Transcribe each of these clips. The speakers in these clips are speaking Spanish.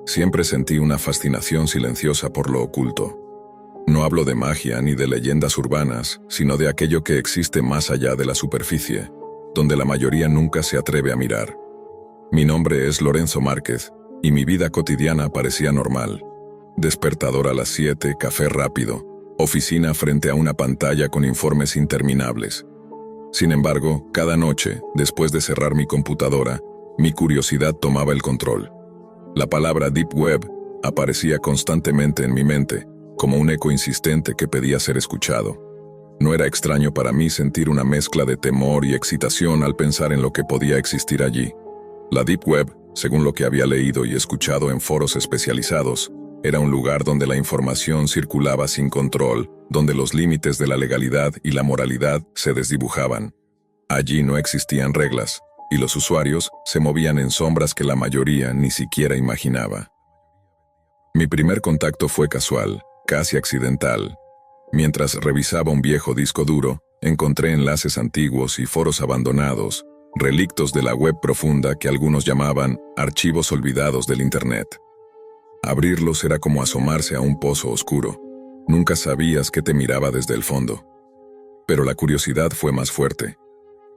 Siempre sentí una fascinación silenciosa por lo oculto. No hablo de magia ni de leyendas urbanas, sino de aquello que existe más allá de la superficie, donde la mayoría nunca se atreve a mirar. Mi nombre es Lorenzo Márquez, y mi vida cotidiana parecía normal. Despertador a las 7, café rápido, oficina frente a una pantalla con informes interminables. Sin embargo, cada noche, después de cerrar mi computadora, mi curiosidad tomaba el control. La palabra Deep Web aparecía constantemente en mi mente, como un eco insistente que pedía ser escuchado. No era extraño para mí sentir una mezcla de temor y excitación al pensar en lo que podía existir allí. La Deep Web, según lo que había leído y escuchado en foros especializados, era un lugar donde la información circulaba sin control, donde los límites de la legalidad y la moralidad se desdibujaban. Allí no existían reglas, y los usuarios se movían en sombras que la mayoría ni siquiera imaginaba. Mi primer contacto fue casual, casi accidental. Mientras revisaba un viejo disco duro, encontré enlaces antiguos y foros abandonados, relictos de la web profunda que algunos llamaban archivos olvidados del Internet. Abrirlos era como asomarse a un pozo oscuro. Nunca sabías qué te miraba desde el fondo. Pero la curiosidad fue más fuerte.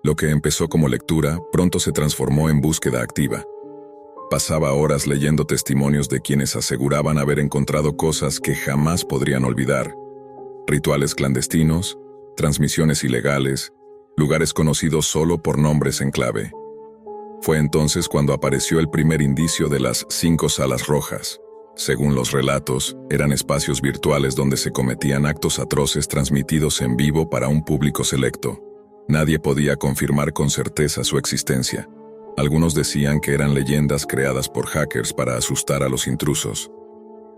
Lo que empezó como lectura pronto se transformó en búsqueda activa. Pasaba horas leyendo testimonios de quienes aseguraban haber encontrado cosas que jamás podrían olvidar. Rituales clandestinos, transmisiones ilegales, lugares conocidos solo por nombres en clave. Fue entonces cuando apareció el primer indicio de las 5 salas rojas. Según los relatos, eran espacios virtuales donde se cometían actos atroces transmitidos en vivo para un público selecto. Nadie podía confirmar con certeza su existencia. Algunos decían que eran leyendas creadas por hackers para asustar a los intrusos.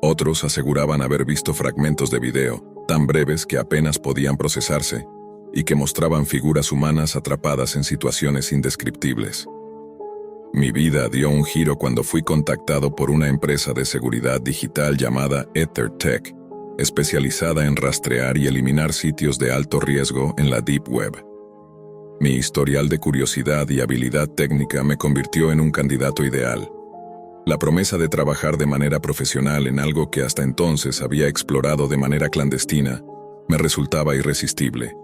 Otros aseguraban haber visto fragmentos de video, tan breves que apenas podían procesarse, y que mostraban figuras humanas atrapadas en situaciones indescriptibles. Mi vida dio un giro cuando fui contactado por una empresa de seguridad digital llamada EtherTech, especializada en rastrear y eliminar sitios de alto riesgo en la Deep Web. Mi historial de curiosidad y habilidad técnica me convirtió en un candidato ideal. La promesa de trabajar de manera profesional en algo que hasta entonces había explorado de manera clandestina me resultaba irresistible.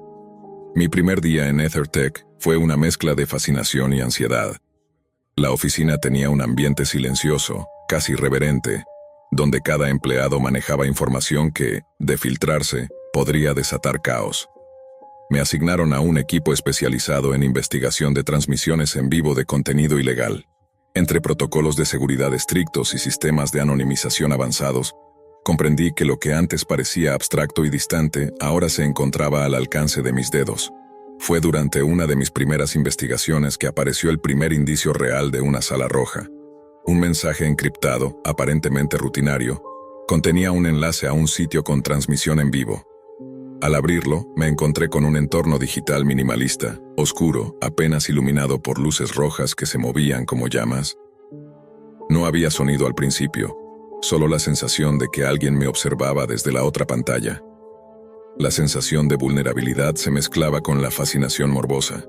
Mi primer día en EtherTech fue una mezcla de fascinación y ansiedad. La oficina tenía un ambiente silencioso, casi reverente, donde cada empleado manejaba información que, de filtrarse, podría desatar caos. Me asignaron a un equipo especializado en investigación de transmisiones en vivo de contenido ilegal. Entre protocolos de seguridad estrictos y sistemas de anonimización avanzados, comprendí que lo que antes parecía abstracto y distante ahora se encontraba al alcance de mis dedos. Fue durante una de mis primeras investigaciones que apareció el primer indicio real de una sala roja. Un mensaje encriptado, aparentemente rutinario, contenía un enlace a un sitio con transmisión en vivo. Al abrirlo, me encontré con un entorno digital minimalista, oscuro, apenas iluminado por luces rojas que se movían como llamas. No había sonido al principio, solo la sensación de que alguien me observaba desde la otra pantalla. La sensación de vulnerabilidad se mezclaba con la fascinación morbosa.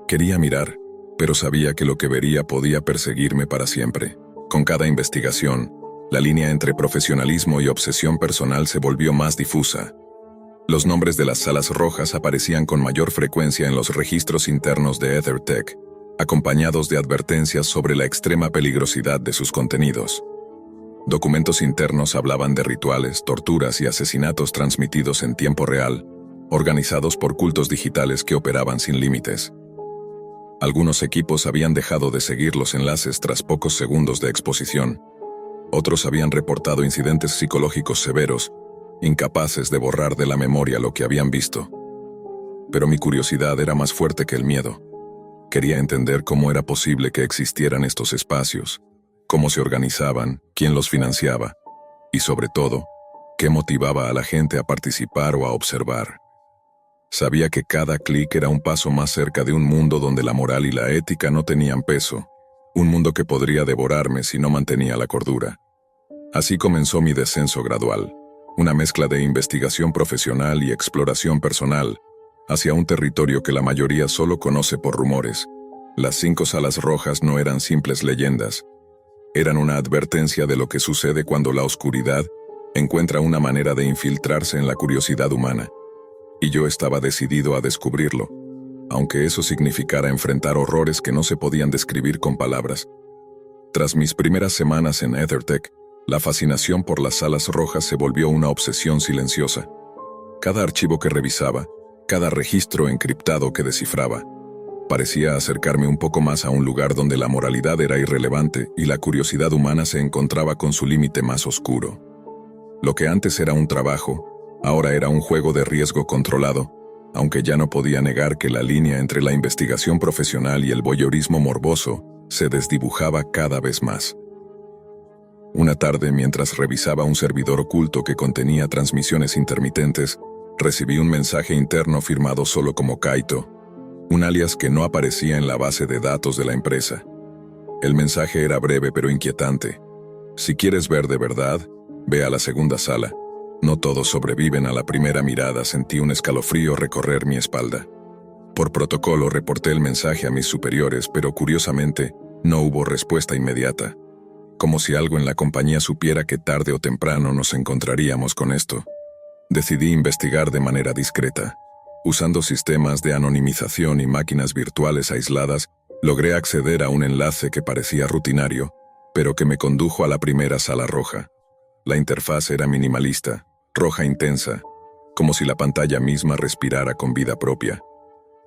Quería mirar, pero sabía que lo que vería podía perseguirme para siempre. Con cada investigación, la línea entre profesionalismo y obsesión personal se volvió más difusa. Los nombres de las salas rojas aparecían con mayor frecuencia en los registros internos de EtherTech, acompañados de advertencias sobre la extrema peligrosidad de sus contenidos. Documentos internos hablaban de rituales, torturas y asesinatos transmitidos en tiempo real, organizados por cultos digitales que operaban sin límites. Algunos equipos habían dejado de seguir los enlaces tras pocos segundos de exposición. Otros habían reportado incidentes psicológicos severos, incapaces de borrar de la memoria lo que habían visto. Pero mi curiosidad era más fuerte que el miedo. Quería entender cómo era posible que existieran estos espacios, cómo se organizaban, quién los financiaba, y sobre todo, qué motivaba a la gente a participar o a observar. Sabía que cada clic era un paso más cerca de un mundo donde la moral y la ética no tenían peso, un mundo que podría devorarme si no mantenía la cordura. Así comenzó mi descenso gradual, una mezcla de investigación profesional y exploración personal, hacia un territorio que la mayoría solo conoce por rumores. Las 5 salas rojas no eran simples leyendas, Eran una advertencia de lo que sucede cuando la oscuridad encuentra una manera de infiltrarse en la curiosidad humana. Y yo estaba decidido a descubrirlo, aunque eso significara enfrentar horrores que no se podían describir con palabras. Tras mis primeras semanas en EtherTech, la fascinación por las salas rojas se volvió una obsesión silenciosa. Cada archivo que revisaba, cada registro encriptado que descifraba, parecía acercarme un poco más a un lugar donde la moralidad era irrelevante y la curiosidad humana se encontraba con su límite más oscuro. Lo que antes era un trabajo, ahora era un juego de riesgo controlado, aunque ya no podía negar que la línea entre la investigación profesional y el voyeurismo morboso se desdibujaba cada vez más. Una tarde, mientras revisaba un servidor oculto que contenía transmisiones intermitentes, recibí un mensaje interno firmado solo como Kaito, un alias que no aparecía en la base de datos de la empresa. El mensaje era breve pero inquietante. Si quieres ver de verdad, ve a la segunda sala. No todos sobreviven a la primera mirada. Sentí un escalofrío recorrer mi espalda. Por protocolo reporté el mensaje a mis superiores, pero curiosamente, no hubo respuesta inmediata. Como si algo en la compañía supiera que tarde o temprano nos encontraríamos con esto. Decidí investigar de manera discreta. Usando sistemas de anonimización y máquinas virtuales aisladas, logré acceder a un enlace que parecía rutinario, pero que me condujo a la primera sala roja. La interfaz era minimalista, roja intensa, como si la pantalla misma respirara con vida propia.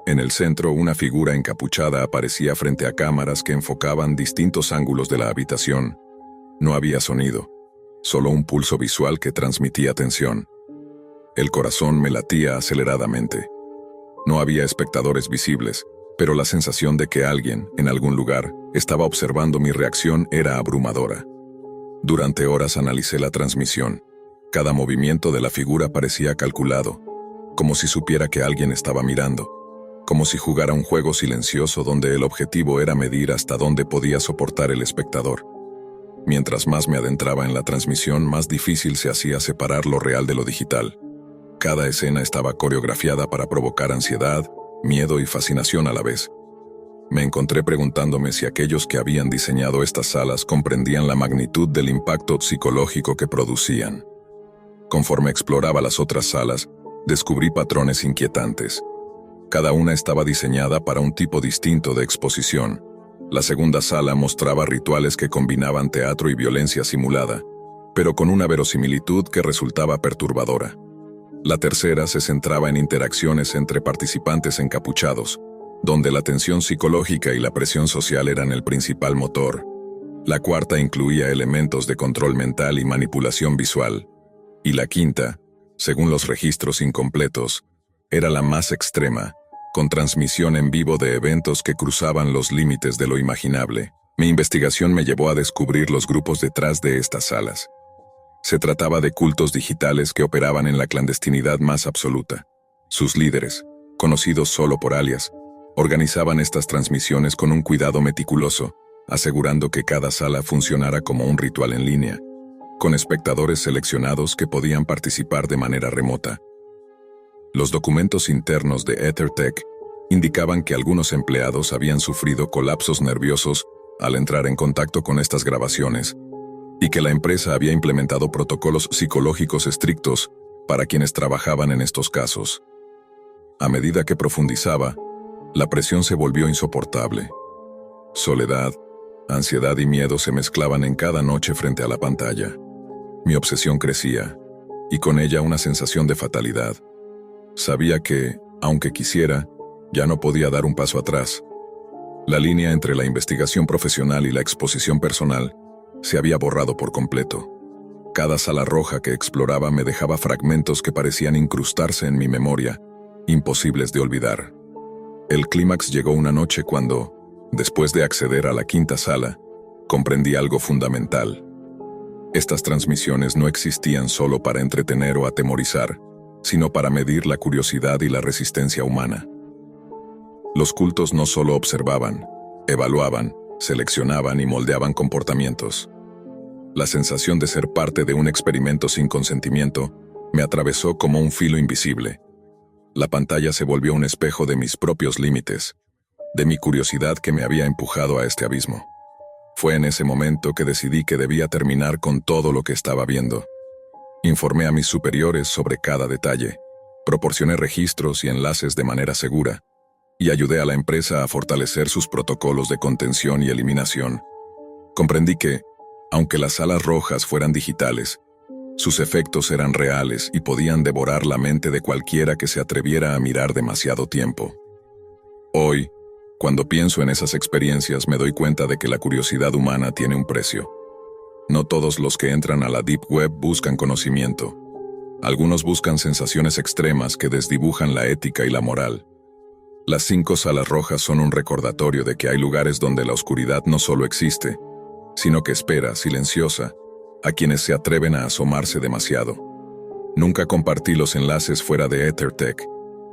En el centro, una figura encapuchada aparecía frente a cámaras que enfocaban distintos ángulos de la habitación. No había sonido, solo un pulso visual que transmitía tensión. El corazón me latía aceleradamente. No había espectadores visibles, pero la sensación de que alguien, en algún lugar, estaba observando mi reacción era abrumadora. Durante horas analicé la transmisión. Cada movimiento de la figura parecía calculado, como si supiera que alguien estaba mirando, como si jugara un juego silencioso donde el objetivo era medir hasta dónde podía soportar el espectador. Mientras más me adentraba en la transmisión, más difícil se hacía separar lo real de lo digital. Cada escena estaba coreografiada para provocar ansiedad, miedo y fascinación a la vez. Me encontré preguntándome si aquellos que habían diseñado estas salas comprendían la magnitud del impacto psicológico que producían. Conforme exploraba las otras salas, descubrí patrones inquietantes. Cada una estaba diseñada para un tipo distinto de exposición. La segunda sala mostraba rituales que combinaban teatro y violencia simulada, pero con una verosimilitud que resultaba perturbadora. La tercera se centraba en interacciones entre participantes encapuchados, donde la tensión psicológica y la presión social eran el principal motor. La cuarta incluía elementos de control mental y manipulación visual. Y la quinta, según los registros incompletos, era la más extrema, con transmisión en vivo de eventos que cruzaban los límites de lo imaginable. Mi investigación me llevó a descubrir los grupos detrás de estas salas. Se trataba de cultos digitales que operaban en la clandestinidad más absoluta. Sus líderes, conocidos solo por alias, organizaban estas transmisiones con un cuidado meticuloso, asegurando que cada sala funcionara como un ritual en línea, con espectadores seleccionados que podían participar de manera remota. Los documentos internos de EtherTech indicaban que algunos empleados habían sufrido colapsos nerviosos al entrar en contacto con estas grabaciones, y que la empresa había implementado protocolos psicológicos estrictos para quienes trabajaban en estos casos. A medida que profundizaba, la presión se volvió insoportable. Soledad, ansiedad y miedo se mezclaban en cada noche frente a la pantalla. Mi obsesión crecía, y con ella una sensación de fatalidad. Sabía que, aunque quisiera, ya no podía dar un paso atrás. La línea entre la investigación profesional y la exposición personal se había borrado por completo. Cada sala roja que exploraba me dejaba fragmentos que parecían incrustarse en mi memoria, imposibles de olvidar. El clímax llegó una noche cuando, después de acceder a la quinta sala, comprendí algo fundamental. Estas transmisiones no existían solo para entretener o atemorizar, sino para medir la curiosidad y la resistencia humana. Los cultos no solo observaban, evaluaban, seleccionaban y moldeaban comportamientos. La sensación de ser parte de un experimento sin consentimiento me atravesó como un filo invisible. La pantalla se volvió un espejo de mis propios límites, de mi curiosidad que me había empujado a este abismo. Fue en ese momento que decidí que debía terminar con todo lo que estaba viendo. Informé a mis superiores sobre cada detalle, proporcioné registros y enlaces de manera segura, y ayudé a la empresa a fortalecer sus protocolos de contención y eliminación. Comprendí que, aunque las salas rojas fueran digitales, sus efectos eran reales y podían devorar la mente de cualquiera que se atreviera a mirar demasiado tiempo. Hoy, cuando pienso en esas experiencias, me doy cuenta de que la curiosidad humana tiene un precio. No todos los que entran a la Deep Web buscan conocimiento. Algunos buscan sensaciones extremas que desdibujan la ética y la moral. Las 5 salas rojas son un recordatorio de que hay lugares donde la oscuridad no solo existe, sino que espera, silenciosa, a quienes se atreven a asomarse demasiado. Nunca compartí los enlaces fuera de EtherTech.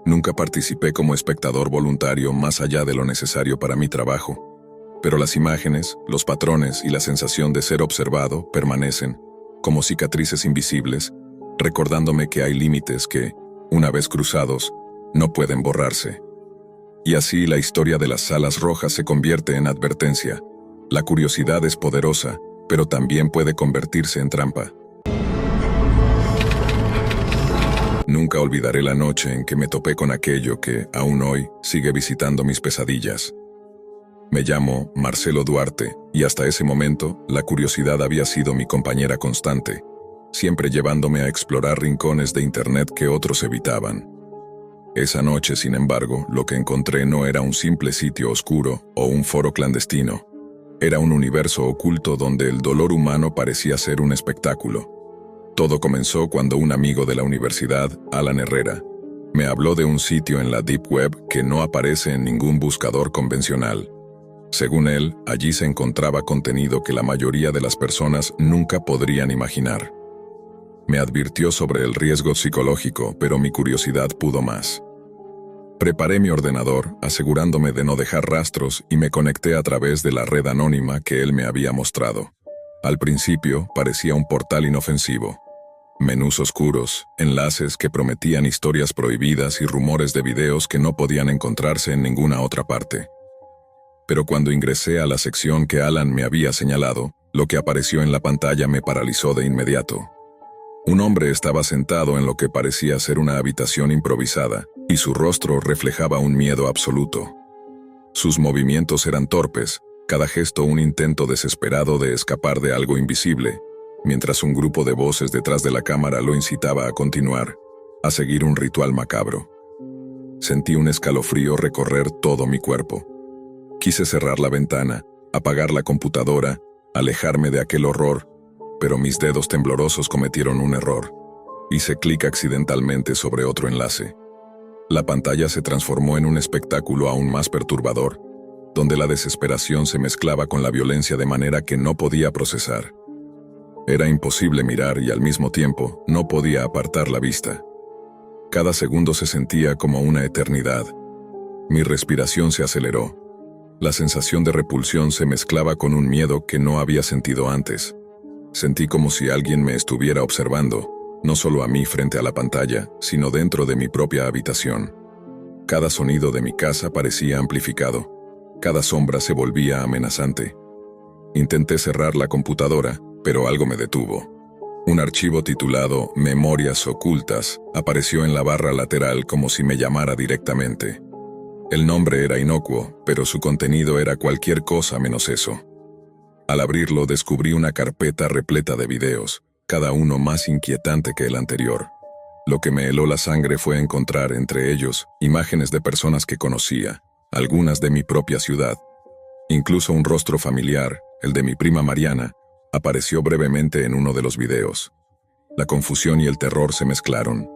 Nunca participé como espectador voluntario más allá de lo necesario para mi trabajo. Pero las imágenes, los patrones y la sensación de ser observado permanecen, como cicatrices invisibles, recordándome que hay límites que, una vez cruzados, no pueden borrarse. Y así la historia de las salas rojas se convierte en advertencia. La curiosidad es poderosa, pero también puede convertirse en trampa. Nunca olvidaré la noche en que me topé con aquello que, aún hoy, sigue visitando mis pesadillas. Me llamo Marcelo Duarte, y hasta ese momento, la curiosidad había sido mi compañera constante, siempre llevándome a explorar rincones de Internet que otros evitaban. Esa noche, sin embargo, lo que encontré no era un simple sitio oscuro o un foro clandestino. Era un universo oculto donde el dolor humano parecía ser un espectáculo. Todo comenzó cuando un amigo de la universidad, Alan Herrera, me habló de un sitio en la Deep Web que no aparece en ningún buscador convencional. Según él, allí se encontraba contenido que la mayoría de las personas nunca podrían imaginar. Me advirtió sobre el riesgo psicológico, pero mi curiosidad pudo más. Preparé mi ordenador, asegurándome de no dejar rastros, y me conecté a través de la red anónima que él me había mostrado. Al principio, parecía un portal inofensivo. Menús oscuros, enlaces que prometían historias prohibidas y rumores de videos que no podían encontrarse en ninguna otra parte. Pero cuando ingresé a la sección que Alan me había señalado, lo que apareció en la pantalla me paralizó de inmediato. Un hombre estaba sentado en lo que parecía ser una habitación improvisada, y su rostro reflejaba un miedo absoluto. Sus movimientos eran torpes, cada gesto un intento desesperado de escapar de algo invisible, mientras un grupo de voces detrás de la cámara lo incitaba a continuar, a seguir un ritual macabro. Sentí un escalofrío recorrer todo mi cuerpo. Quise cerrar la ventana, apagar la computadora, alejarme de aquel horror, pero mis dedos temblorosos cometieron un error. Hice clic accidentalmente sobre otro enlace. La pantalla se transformó en un espectáculo aún más perturbador, donde la desesperación se mezclaba con la violencia de manera que no podía procesar. Era imposible mirar y al mismo tiempo no podía apartar la vista. Cada segundo se sentía como una eternidad. Mi respiración se aceleró. La sensación de repulsión se mezclaba con un miedo que no había sentido antes. Sentí como si alguien me estuviera observando, no solo a mí frente a la pantalla, sino dentro de mi propia habitación. Cada sonido de mi casa parecía amplificado. Cada sombra se volvía amenazante. Intenté cerrar la computadora, pero algo me detuvo. Un archivo titulado Memorias Ocultas apareció en la barra lateral como si me llamara directamente. El nombre era inocuo, pero su contenido era cualquier cosa menos eso. Al abrirlo descubrí una carpeta repleta de videos, cada uno más inquietante que el anterior. Lo que me heló la sangre fue encontrar entre ellos imágenes de personas que conocía, algunas de mi propia ciudad. Incluso un rostro familiar, el de mi prima Mariana, apareció brevemente en uno de los videos. La confusión y el terror se mezclaron.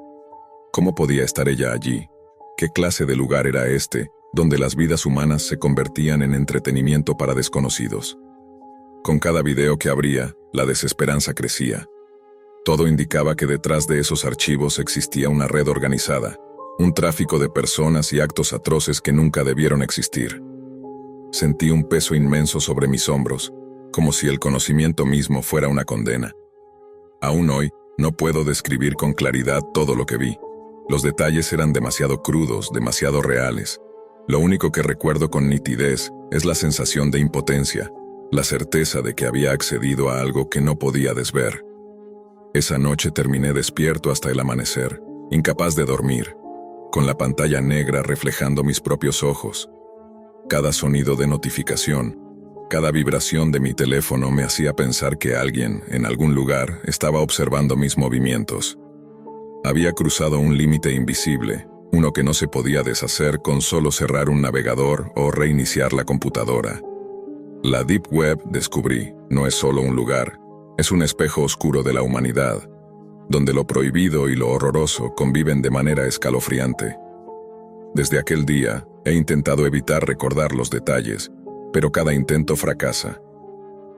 ¿Cómo podía estar ella allí? ¿Qué clase de lugar era este, donde las vidas humanas se convertían en entretenimiento para desconocidos? Con cada video que abría, la desesperanza crecía. Todo indicaba que detrás de esos archivos existía una red organizada, un tráfico de personas y actos atroces que nunca debieron existir. Sentí un peso inmenso sobre mis hombros, como si el conocimiento mismo fuera una condena. Aún hoy, no puedo describir con claridad todo lo que vi. Los detalles eran demasiado crudos, demasiado reales. Lo único que recuerdo con nitidez es la sensación de impotencia, la certeza de que había accedido a algo que no podía desver. Esa noche terminé despierto hasta el amanecer, incapaz de dormir, con la pantalla negra reflejando mis propios ojos. Cada sonido de notificación, cada vibración de mi teléfono me hacía pensar que alguien, en algún lugar, estaba observando mis movimientos. Había cruzado un límite invisible, uno que no se podía deshacer con solo cerrar un navegador o reiniciar la computadora. La Deep Web, descubrí, no es solo un lugar, es un espejo oscuro de la humanidad, donde lo prohibido y lo horroroso conviven de manera escalofriante. Desde aquel día, he intentado evitar recordar los detalles, pero cada intento fracasa.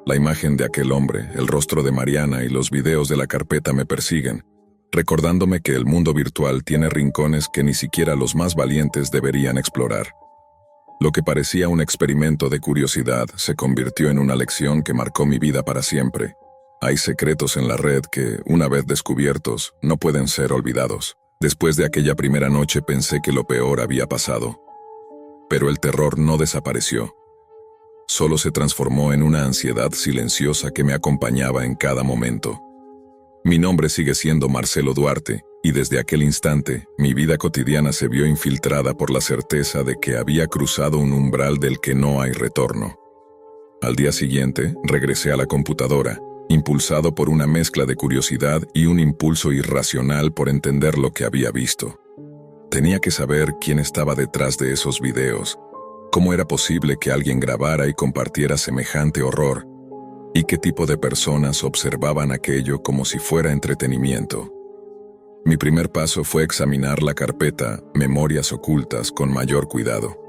La imagen de aquel hombre, el rostro de Mariana y los videos de la carpeta me persiguen, recordándome que el mundo virtual tiene rincones que ni siquiera los más valientes deberían explorar. Lo que parecía un experimento de curiosidad se convirtió en una lección que marcó mi vida para siempre. Hay secretos en la red que, una vez descubiertos, no pueden ser olvidados. Después de aquella primera noche pensé que lo peor había pasado. Pero el terror no desapareció. Solo se transformó en una ansiedad silenciosa que me acompañaba en cada momento. Mi nombre sigue siendo Marcelo Duarte, y desde aquel instante, mi vida cotidiana se vio infiltrada por la certeza de que había cruzado un umbral del que no hay retorno. Al día siguiente, regresé a la computadora, impulsado por una mezcla de curiosidad y un impulso irracional por entender lo que había visto. Tenía que saber quién estaba detrás de esos videos, cómo era posible que alguien grabara y compartiera semejante horror, y qué tipo de personas observaban aquello como si fuera entretenimiento. Mi primer paso fue examinar la carpeta Memorias Ocultas con mayor cuidado.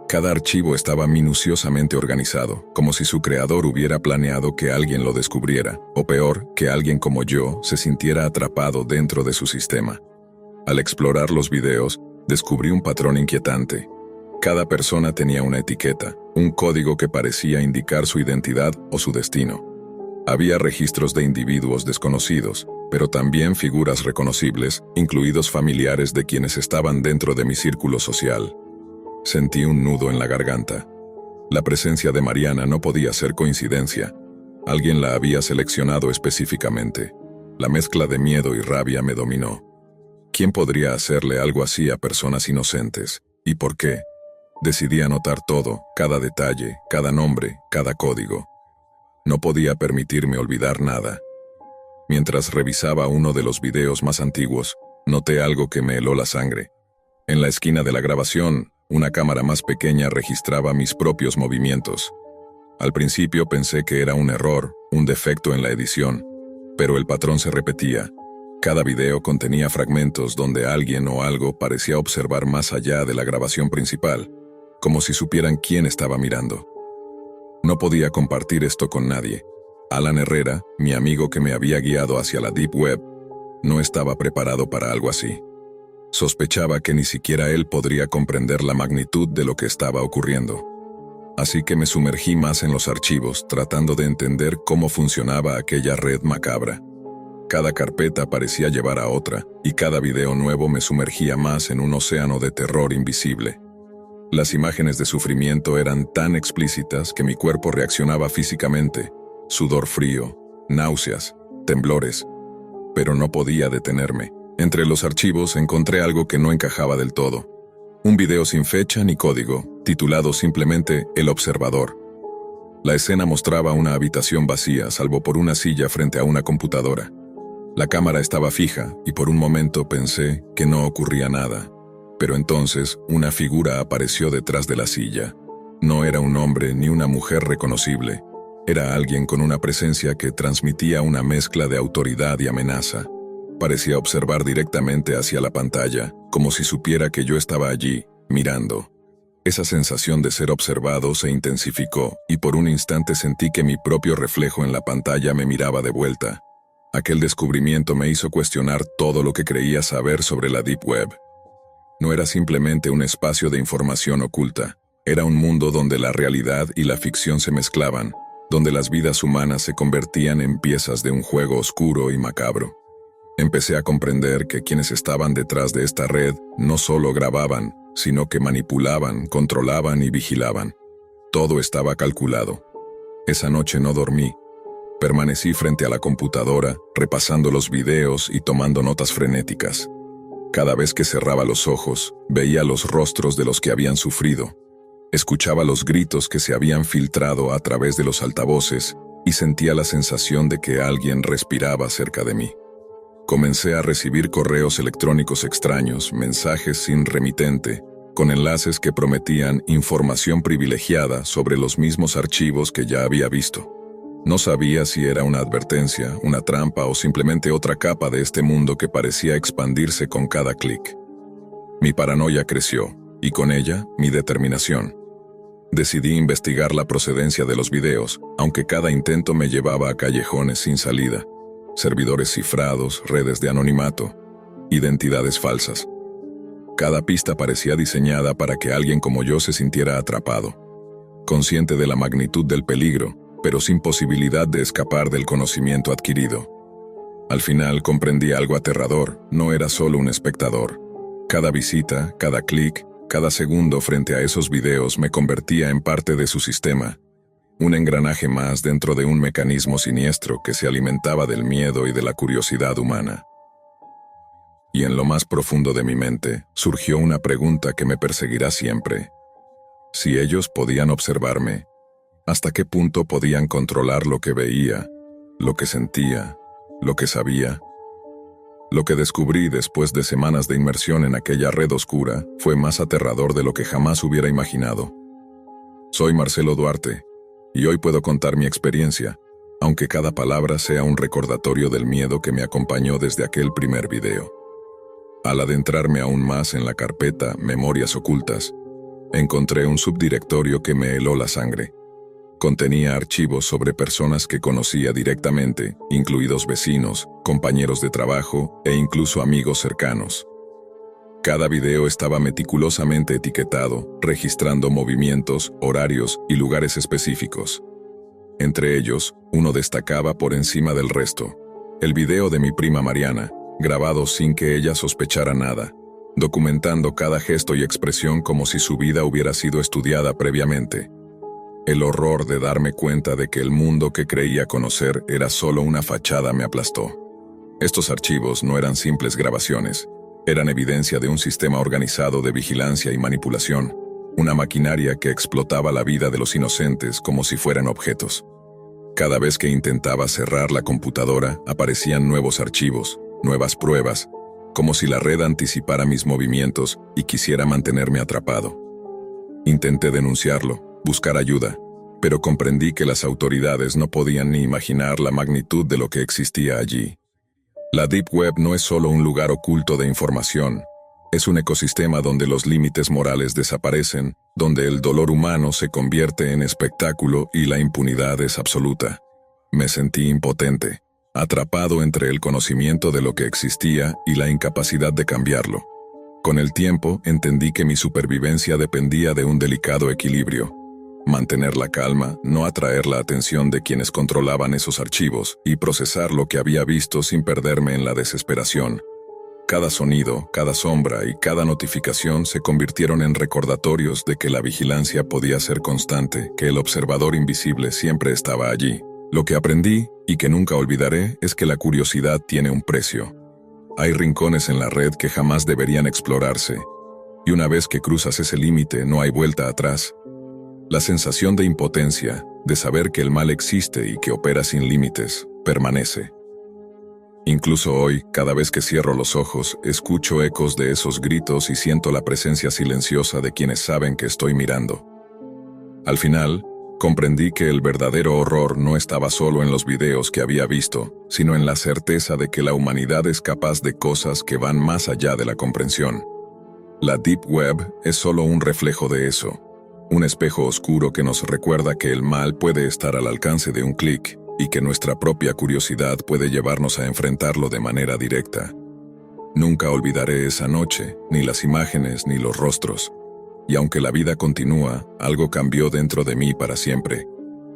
Cada archivo estaba minuciosamente organizado, como si su creador hubiera planeado que alguien lo descubriera, o peor, que alguien como yo se sintiera atrapado dentro de su sistema. Al explorar los videos, descubrí un patrón inquietante. Cada persona tenía una etiqueta, un código que parecía indicar su identidad o su destino. Había registros de individuos desconocidos, pero también figuras reconocibles, incluidos familiares de quienes estaban dentro de mi círculo social. Sentí un nudo en la garganta. La presencia de Mariana no podía ser coincidencia. Alguien la había seleccionado específicamente. La mezcla de miedo y rabia me dominó. ¿Quién podría hacerle algo así a personas inocentes? ¿Y por qué? Decidí anotar todo, cada detalle, cada nombre, cada código. No podía permitirme olvidar nada. Mientras revisaba uno de los videos más antiguos, noté algo que me heló la sangre. En la esquina de la grabación, una cámara más pequeña registraba mis propios movimientos. Al principio pensé que era un error, un defecto en la edición, pero el patrón se repetía. Cada video contenía fragmentos donde alguien o algo parecía observar más allá de la grabación principal, como si supieran quién estaba mirando. No podía compartir esto con nadie. Alan Herrera, mi amigo que me había guiado hacia la Deep Web, no estaba preparado para algo así. Sospechaba que ni siquiera él podría comprender la magnitud de lo que estaba ocurriendo. Así que me sumergí más en los archivos, tratando de entender cómo funcionaba aquella red macabra. Cada carpeta parecía llevar a otra, y cada video nuevo me sumergía más en un océano de terror invisible. Las imágenes de sufrimiento eran tan explícitas que mi cuerpo reaccionaba físicamente, sudor frío, náuseas, temblores. Pero no podía detenerme. Entre los archivos encontré algo que no encajaba del todo. Un video sin fecha ni código, titulado simplemente El Observador. La escena mostraba una habitación vacía, salvo por una silla frente a una computadora. La cámara estaba fija, y por un momento pensé que no ocurría nada. Pero entonces, una figura apareció detrás de la silla. No era un hombre ni una mujer reconocible. Era alguien con una presencia que transmitía una mezcla de autoridad y amenaza. Parecía observar directamente hacia la pantalla, como si supiera que yo estaba allí, mirando. Esa sensación de ser observado se intensificó, y por un instante sentí que mi propio reflejo en la pantalla me miraba de vuelta. Aquel descubrimiento me hizo cuestionar todo lo que creía saber sobre la Deep Web. No era simplemente un espacio de información oculta, era un mundo donde la realidad y la ficción se mezclaban, donde las vidas humanas se convertían en piezas de un juego oscuro y macabro. Empecé a comprender que quienes estaban detrás de esta red no solo grababan, sino que manipulaban, controlaban y vigilaban. Todo estaba calculado. Esa noche no dormí. Permanecí frente a la computadora, repasando los videos y tomando notas frenéticas. Cada vez que cerraba los ojos, veía los rostros de los que habían sufrido. Escuchaba los gritos que se habían filtrado a través de los altavoces y sentía la sensación de que alguien respiraba cerca de mí. Comencé a recibir correos electrónicos extraños, mensajes sin remitente, con enlaces que prometían información privilegiada sobre los mismos archivos que ya había visto. No sabía si era una advertencia, una trampa o simplemente otra capa de este mundo que parecía expandirse con cada clic. Mi paranoia creció, y con ella, mi determinación. Decidí investigar la procedencia de los videos, aunque cada intento me llevaba a callejones sin salida, servidores cifrados, redes de anonimato, identidades falsas. Cada pista parecía diseñada para que alguien como yo se sintiera atrapado, consciente de la magnitud del peligro, pero sin posibilidad de escapar del conocimiento adquirido. Al final comprendí algo aterrador, no era solo un espectador. Cada visita, cada clic, cada segundo frente a esos videos me convertía en parte de su sistema, un engranaje más dentro de un mecanismo siniestro que se alimentaba del miedo y de la curiosidad humana. Y en lo más profundo de mi mente surgió una pregunta que me perseguirá siempre. Si ellos podían observarme, ¿hasta qué punto podían controlar lo que veía, lo que sentía, lo que sabía? Lo que descubrí después de semanas de inmersión en aquella red oscura fue más aterrador de lo que jamás hubiera imaginado. Soy Marcelo Duarte, y hoy puedo contar mi experiencia, aunque cada palabra sea un recordatorio del miedo que me acompañó desde aquel primer video. Al adentrarme aún más en la carpeta Memorias Ocultas, encontré un subdirectorio que me heló la sangre. Contenía archivos sobre personas que conocía directamente, incluidos vecinos, compañeros de trabajo e incluso amigos cercanos. Cada video estaba meticulosamente etiquetado, registrando movimientos, horarios y lugares específicos. Entre ellos, uno destacaba por encima del resto: el video de mi prima Mariana, grabado sin que ella sospechara nada, documentando cada gesto y expresión como si su vida hubiera sido estudiada previamente. El horror de darme cuenta de que el mundo que creía conocer era solo una fachada me aplastó. Estos archivos no eran simples grabaciones, eran evidencia de un sistema organizado de vigilancia y manipulación, una maquinaria que explotaba la vida de los inocentes como si fueran objetos. Cada vez que intentaba cerrar la computadora, aparecían nuevos archivos, nuevas pruebas, como si la red anticipara mis movimientos y quisiera mantenerme atrapado. Intenté denunciarlo, buscar ayuda, pero comprendí que las autoridades no podían ni imaginar la magnitud de lo que existía allí. La Deep Web no es solo un lugar oculto de información, es un ecosistema donde los límites morales desaparecen, donde el dolor humano se convierte en espectáculo y la impunidad es absoluta. Me sentí impotente, atrapado entre el conocimiento de lo que existía y la incapacidad de cambiarlo. Con el tiempo entendí que mi supervivencia dependía de un delicado equilibrio: mantener la calma, no atraer la atención de quienes controlaban esos archivos, y procesar lo que había visto sin perderme en la desesperación. Cada sonido, cada sombra y cada notificación se convirtieron en recordatorios de que la vigilancia podía ser constante, que el observador invisible siempre estaba allí. Lo que aprendí, y que nunca olvidaré, es que la curiosidad tiene un precio. Hay rincones en la red que jamás deberían explorarse, y una vez que cruzas ese límite no hay vuelta atrás. La sensación de impotencia, de saber que el mal existe y que opera sin límites, permanece. Incluso hoy, cada vez que cierro los ojos, escucho ecos de esos gritos y siento la presencia silenciosa de quienes saben que estoy mirando. Al final, comprendí que el verdadero horror no estaba solo en los videos que había visto, sino en la certeza de que la humanidad es capaz de cosas que van más allá de la comprensión. La Deep Web es solo un reflejo de eso. Un espejo oscuro que nos recuerda que el mal puede estar al alcance de un clic y que nuestra propia curiosidad puede llevarnos a enfrentarlo de manera directa. Nunca olvidaré esa noche, ni las imágenes ni los rostros. Y aunque la vida continúa, algo cambió dentro de mí para siempre.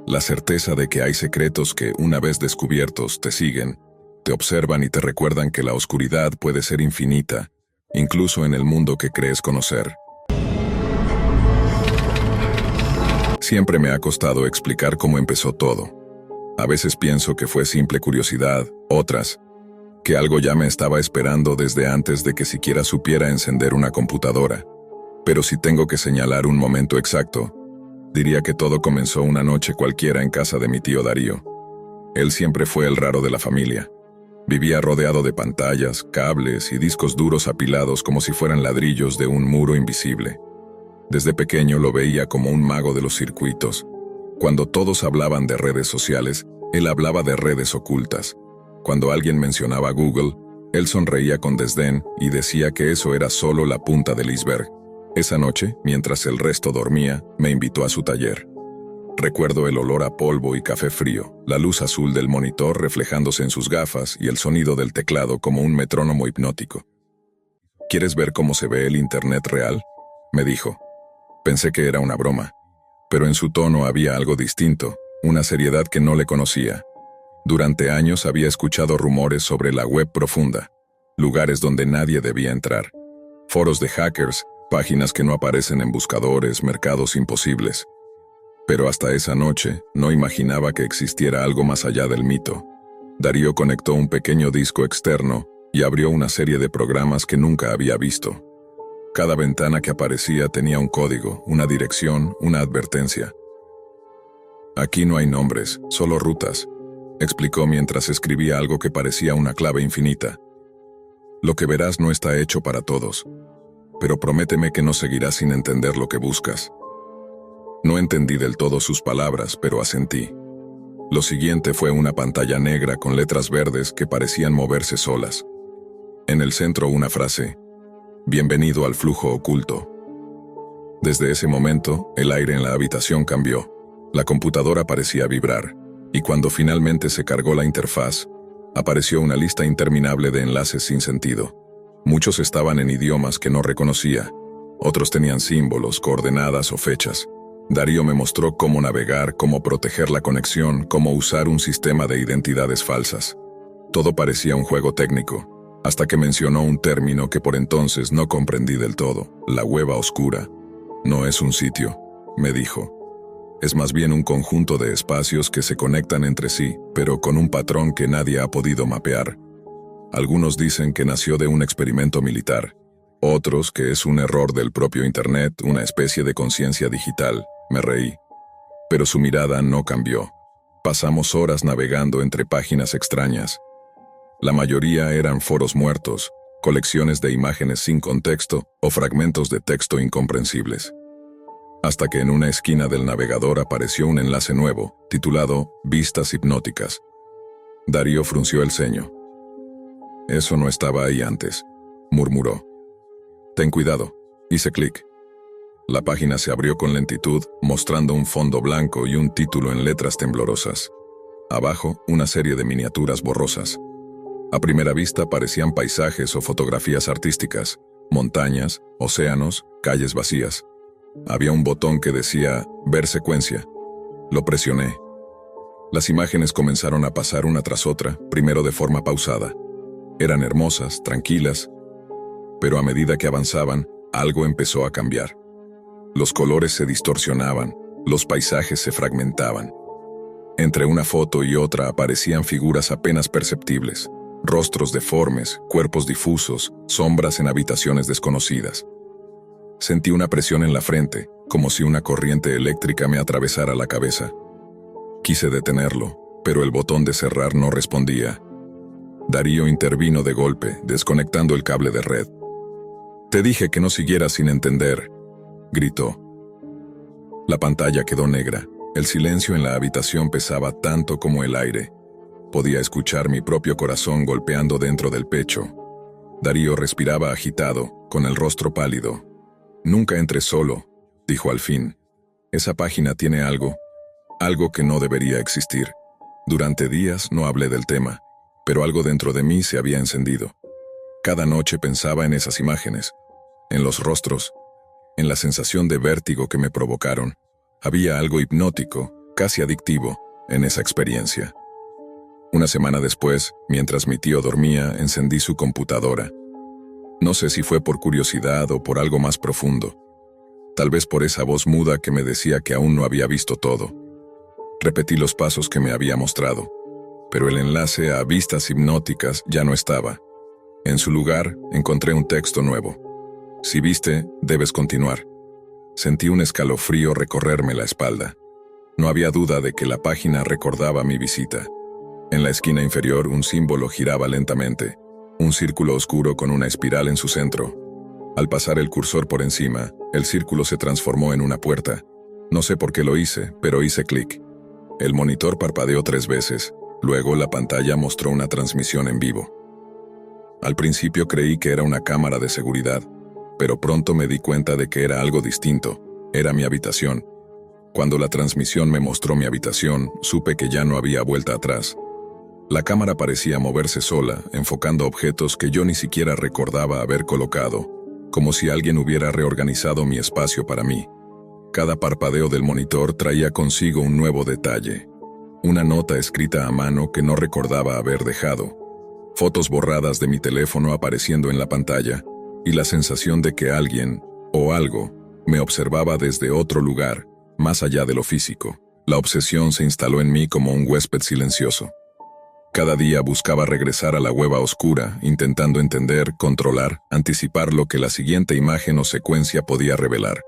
La certeza de que hay secretos que, una vez descubiertos, te siguen, te observan y te recuerdan que la oscuridad puede ser infinita, incluso en el mundo que crees conocer. Siempre me ha costado explicar cómo empezó todo. A veces pienso que fue simple curiosidad, otras, que algo ya me estaba esperando desde antes de que siquiera supiera encender una computadora. Pero si tengo que señalar un momento exacto, diría que todo comenzó una noche cualquiera en casa de mi tío Darío. Él siempre fue el raro de la familia. Vivía rodeado de pantallas, cables y discos duros apilados como si fueran ladrillos de un muro invisible. Desde pequeño lo veía como un mago de los circuitos. Cuando todos hablaban de redes sociales, él hablaba de redes ocultas. Cuando alguien mencionaba Google, él sonreía con desdén y decía que eso era solo la punta del iceberg. Esa noche, mientras el resto dormía, me invitó a su taller. Recuerdo el olor a polvo y café frío, la luz azul del monitor reflejándose en sus gafas y el sonido del teclado como un metrónomo hipnótico. ¿Quieres ver cómo se ve el Internet real?, me dijo. Pensé que era una broma, pero en su tono había algo distinto, una seriedad que no le conocía. Durante años había escuchado rumores sobre la web profunda, lugares donde nadie debía entrar, foros de hackers, páginas que no aparecen en buscadores, mercados imposibles. Pero hasta esa noche no imaginaba que existiera algo más allá del mito. Darío conectó un pequeño disco externo y abrió una serie de programas que nunca había visto. Cada ventana que aparecía tenía un código, una dirección, una advertencia. Aquí no hay nombres, solo rutas, explicó mientras escribía algo que parecía una clave infinita. Lo que verás no está hecho para todos, pero prométeme que no seguirás sin entender lo que buscas. No entendí del todo sus palabras, pero asentí. Lo siguiente fue una pantalla negra con letras verdes que parecían moverse solas. En el centro una frase: «Bienvenido al flujo oculto». Desde ese momento, el aire en la habitación cambió. La computadora parecía vibrar, y cuando finalmente se cargó la interfaz, apareció una lista interminable de enlaces sin sentido. Muchos estaban en idiomas que no reconocía, otros tenían símbolos, coordenadas o fechas. Darío me mostró cómo navegar, cómo proteger la conexión, cómo usar un sistema de identidades falsas. Todo parecía un juego técnico, hasta que mencionó un término que por entonces no comprendí del todo: la web oscura. No es un sitio, me dijo. Es más bien un conjunto de espacios que se conectan entre sí, pero con un patrón que nadie ha podido mapear. Algunos dicen que nació de un experimento militar, otros que es un error del propio Internet, una especie de conciencia digital. Me reí. Pero su mirada no cambió. Pasamos horas navegando entre páginas extrañas. La mayoría eran foros muertos, colecciones de imágenes sin contexto o fragmentos de texto incomprensibles. Hasta que en una esquina del navegador apareció un enlace nuevo, titulado «Vistas hipnóticas». Darío frunció el ceño. «Eso no estaba ahí antes», murmuró. «Ten cuidado». Hice clic. La página se abrió con lentitud, mostrando un fondo blanco y un título en letras temblorosas. Abajo, una serie de miniaturas borrosas. A primera vista parecían paisajes o fotografías artísticas, montañas, océanos, calles vacías. Había un botón que decía «Ver secuencia». Lo presioné. Las imágenes comenzaron a pasar una tras otra, primero de forma pausada. Eran hermosas, tranquilas, pero a medida que avanzaban, algo empezó a cambiar. Los colores se distorsionaban, los paisajes se fragmentaban. Entre una foto y otra aparecían figuras apenas perceptibles, rostros deformes, cuerpos difusos, sombras en habitaciones desconocidas. Sentí una presión en la frente, como si una corriente eléctrica me atravesara la cabeza. Quise detenerlo, pero el botón de cerrar no respondía. Darío intervino de golpe, desconectando el cable de red. «Te dije que no siguieras sin entender», gritó. La pantalla quedó negra. El silencio en la habitación pesaba tanto como el aire. Podía escuchar mi propio corazón golpeando dentro del pecho. Darío respiraba agitado, con el rostro pálido. «Nunca entré solo», dijo al fin. «Esa página tiene algo que no debería existir». Durante días no hablé del tema, pero algo dentro de mí se había encendido. Cada noche pensaba en esas imágenes, en los rostros, en la sensación de vértigo que me provocaron. Había algo hipnótico, casi adictivo, en esa experiencia. Una semana después, mientras mi tío dormía, encendí su computadora. No sé si fue por curiosidad o por algo más profundo. tal vez por esa voz muda que me decía que aún no había visto todo. Repetí los pasos que me había mostrado, pero el enlace a vistas hipnóticas ya no estaba. En su lugar, encontré un texto nuevo. Si viste, debes continuar. Sentí un escalofrío recorrerme la espalda. No había duda de que la página recordaba mi visita. En la esquina inferior, un símbolo giraba lentamente, un círculo oscuro con una espiral en su centro. Al pasar el cursor por encima, el círculo se transformó en una puerta. No sé por qué lo hice, pero hice clic. El monitor parpadeó 3 veces, luego la pantalla mostró una transmisión en vivo. Al principio creí que era una cámara de seguridad, pero pronto me di cuenta de que era algo distinto. Era mi habitación. Cuando la transmisión me mostró mi habitación, supe que ya no había vuelta atrás. La cámara parecía moverse sola, enfocando objetos que yo ni siquiera recordaba haber colocado, como si alguien hubiera reorganizado mi espacio para mí. Cada parpadeo del monitor traía consigo un nuevo detalle. Una nota escrita a mano que no recordaba haber dejado. Fotos borradas de mi teléfono apareciendo en la pantalla, y la sensación de que alguien, o algo, me observaba desde otro lugar, más allá de lo físico. La obsesión se instaló en mí como un huésped silencioso. Cada día buscaba regresar a la hueva oscura, intentando entender, controlar, anticipar lo que la siguiente imagen o secuencia podía revelar.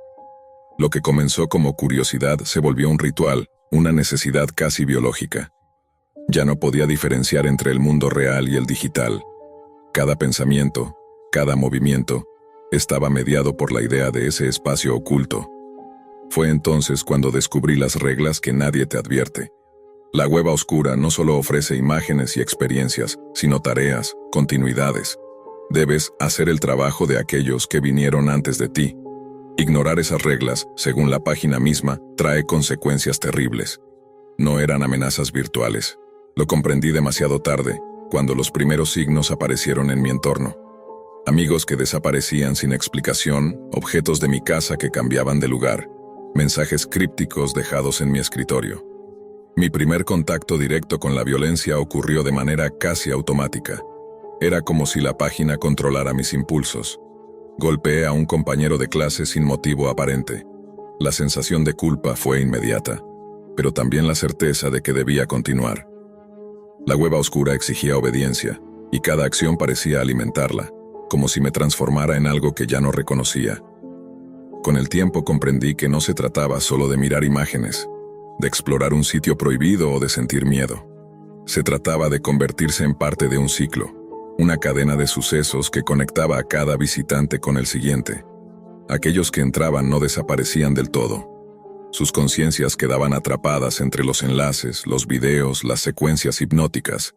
Lo que comenzó como curiosidad se volvió un ritual, una necesidad casi biológica. Ya no podía diferenciar entre el mundo real y el digital. Cada pensamiento, cada movimiento, estaba mediado por la idea de ese espacio oculto. Fue entonces cuando descubrí las reglas que nadie te advierte. La hueva oscura no solo ofrece imágenes y experiencias, sino tareas, continuidades. Debes hacer el trabajo de aquellos que vinieron antes de ti. Ignorar esas reglas, según la página misma, trae consecuencias terribles. No eran amenazas virtuales. Lo comprendí demasiado tarde, cuando los primeros signos aparecieron en mi entorno. Amigos que desaparecían sin explicación, objetos de mi casa que cambiaban de lugar, mensajes crípticos dejados en mi escritorio. Mi primer contacto directo con la violencia ocurrió de manera casi automática. Era como si la página controlara mis impulsos. Golpeé a un compañero de clase sin motivo aparente. La sensación de culpa fue inmediata, pero también la certeza de que debía continuar. La hueva oscura exigía obediencia, y cada acción parecía alimentarla, como si me transformara en algo que ya no reconocía. Con el tiempo comprendí que no se trataba solo de mirar imágenes, de explorar un sitio prohibido o de sentir miedo. Se trataba de convertirse en parte de un ciclo, una cadena de sucesos que conectaba a cada visitante con el siguiente. Aquellos que entraban no desaparecían del todo. Sus conciencias quedaban atrapadas entre los enlaces, los videos, las secuencias hipnóticas,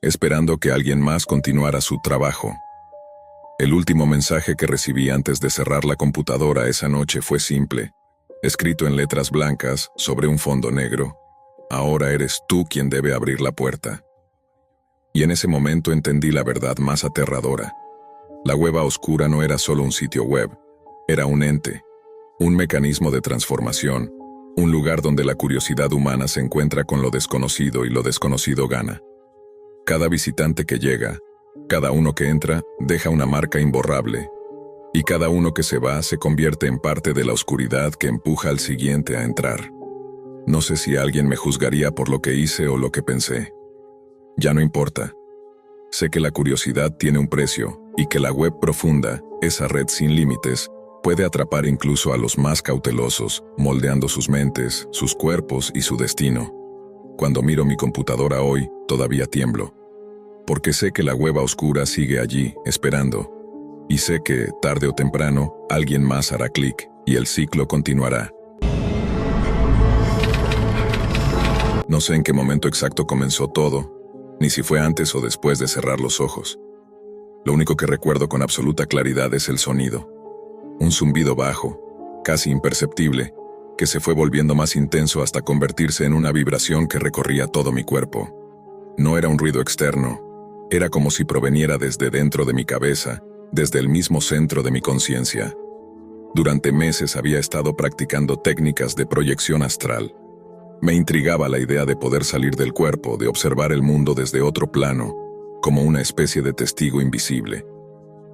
esperando que alguien más continuara su trabajo. El último mensaje que recibí antes de cerrar la computadora esa noche fue simple, escrito en letras blancas sobre un fondo negro: ahora eres tú quien debe abrir la puerta. Y en ese momento entendí la verdad más aterradora. La hueva oscura no era solo un sitio web, era un ente, un mecanismo de transformación, un lugar donde la curiosidad humana se encuentra con lo desconocido y lo desconocido gana. Cada visitante que llega, cada uno que entra, deja una marca imborrable, y cada uno que se va se convierte en parte de la oscuridad que empuja al siguiente a entrar. No sé si alguien me juzgaría por lo que hice o lo que pensé. Ya no importa. Sé que la curiosidad tiene un precio, y que la web profunda, esa red sin límites, puede atrapar incluso a los más cautelosos, moldeando sus mentes, sus cuerpos y su destino. Cuando miro mi computadora hoy, todavía tiemblo. Porque sé que la hueva oscura sigue allí, esperando. Y sé que, tarde o temprano, alguien más hará clic, y el ciclo continuará. No sé en qué momento exacto comenzó todo, ni si fue antes o después de cerrar los ojos. Lo único que recuerdo con absoluta claridad es el sonido. Un zumbido bajo, casi imperceptible, que se fue volviendo más intenso hasta convertirse en una vibración que recorría todo mi cuerpo. No era un ruido externo, era como si proveniera desde dentro de mi cabeza, desde el mismo centro de mi conciencia. Durante meses había estado practicando técnicas de proyección astral. Me intrigaba la idea de poder salir del cuerpo, de observar el mundo desde otro plano, como una especie de testigo invisible.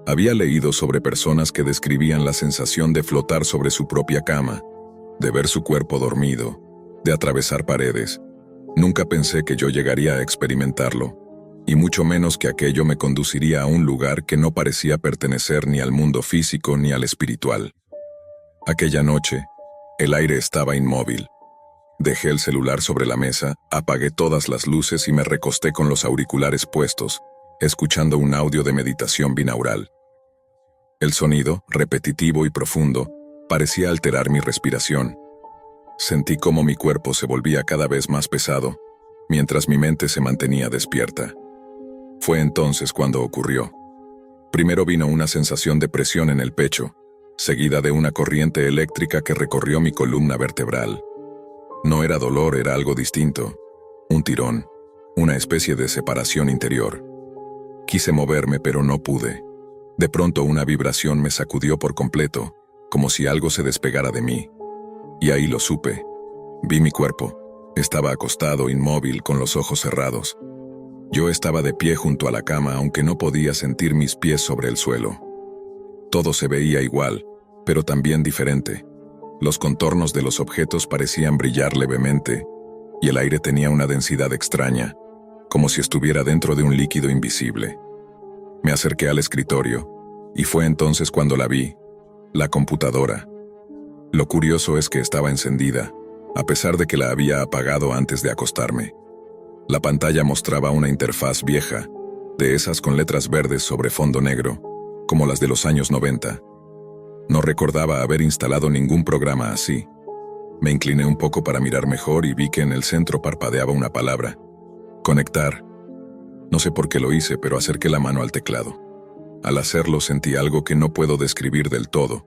Había leído sobre personas que describían la sensación de flotar sobre su propia cama, de ver su cuerpo dormido, de atravesar paredes. Nunca pensé que yo llegaría a experimentarlo, y mucho menos que aquello me conduciría a un lugar que no parecía pertenecer ni al mundo físico ni al espiritual. Aquella noche, el aire estaba inmóvil. Dejé el celular sobre la mesa, apagué todas las luces y me recosté con los auriculares puestos, escuchando un audio de meditación binaural. El sonido, repetitivo y profundo, parecía alterar mi respiración. Sentí cómo mi cuerpo se volvía cada vez más pesado, mientras mi mente se mantenía despierta. Fue entonces cuando ocurrió. Primero vino una sensación de presión en el pecho, seguida de una corriente eléctrica que recorrió mi columna vertebral. No era dolor, era algo distinto. Un tirón, una especie de separación interior. Quise moverme, pero no pude. De pronto una vibración me sacudió por completo, como si algo se despegara de mí. Y ahí lo supe. Vi mi cuerpo. Estaba acostado, inmóvil, con los ojos cerrados. Yo estaba de pie junto a la cama, aunque no podía sentir mis pies sobre el suelo. Todo se veía igual, pero también diferente. Los contornos de los objetos parecían brillar levemente, y el aire tenía una densidad extraña, como si estuviera dentro de un líquido invisible. Me acerqué al escritorio, y fue entonces cuando la vi, la computadora. Lo curioso es que estaba encendida, a pesar de que la había apagado antes de acostarme. La pantalla mostraba una interfaz vieja, de esas con letras verdes sobre fondo negro, como las de los años 90. No recordaba haber instalado ningún programa así. Me incliné un poco para mirar mejor y vi que en el centro parpadeaba una palabra. Conectar. No sé por qué lo hice, pero acerqué la mano al teclado. Al hacerlo sentí algo que no puedo describir del todo,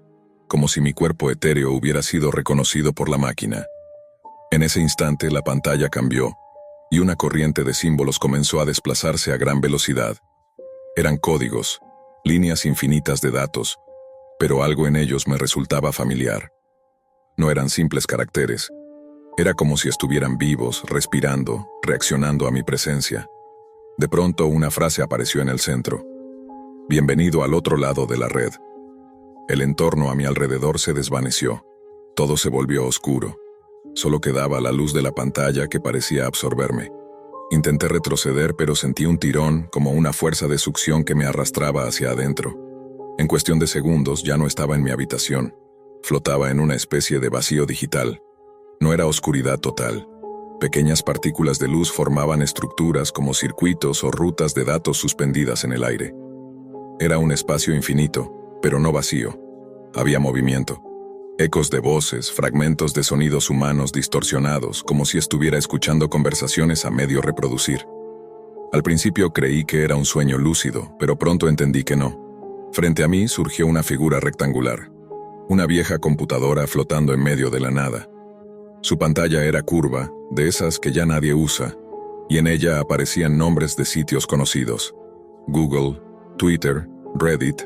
como si mi cuerpo etéreo hubiera sido reconocido por la máquina. En ese instante la pantalla cambió, y una corriente de símbolos comenzó a desplazarse a gran velocidad. Eran códigos, líneas infinitas de datos, pero algo en ellos me resultaba familiar. No eran simples caracteres. Era como si estuvieran vivos, respirando, reaccionando a mi presencia. De pronto una frase apareció en el centro. Bienvenido al otro lado de la red. El entorno a mi alrededor se desvaneció. Todo se volvió oscuro. Solo quedaba la luz de la pantalla que parecía absorberme. Intenté retroceder, pero sentí un tirón, como una fuerza de succión que me arrastraba hacia adentro. En cuestión de segundos ya no estaba en mi habitación. Flotaba en una especie de vacío digital. No era oscuridad total. Pequeñas partículas de luz formaban estructuras como circuitos o rutas de datos suspendidas en el aire. Era un espacio infinito, pero no vacío. Había movimiento. Ecos de voces, fragmentos de sonidos humanos distorsionados, como si estuviera escuchando conversaciones a medio reproducir. Al principio creí que era un sueño lúcido, pero pronto entendí que no. Frente a mí surgió una figura rectangular. Una vieja computadora flotando en medio de la nada. Su pantalla era curva, de esas que ya nadie usa, y en ella aparecían nombres de sitios conocidos. Google, Twitter, Reddit,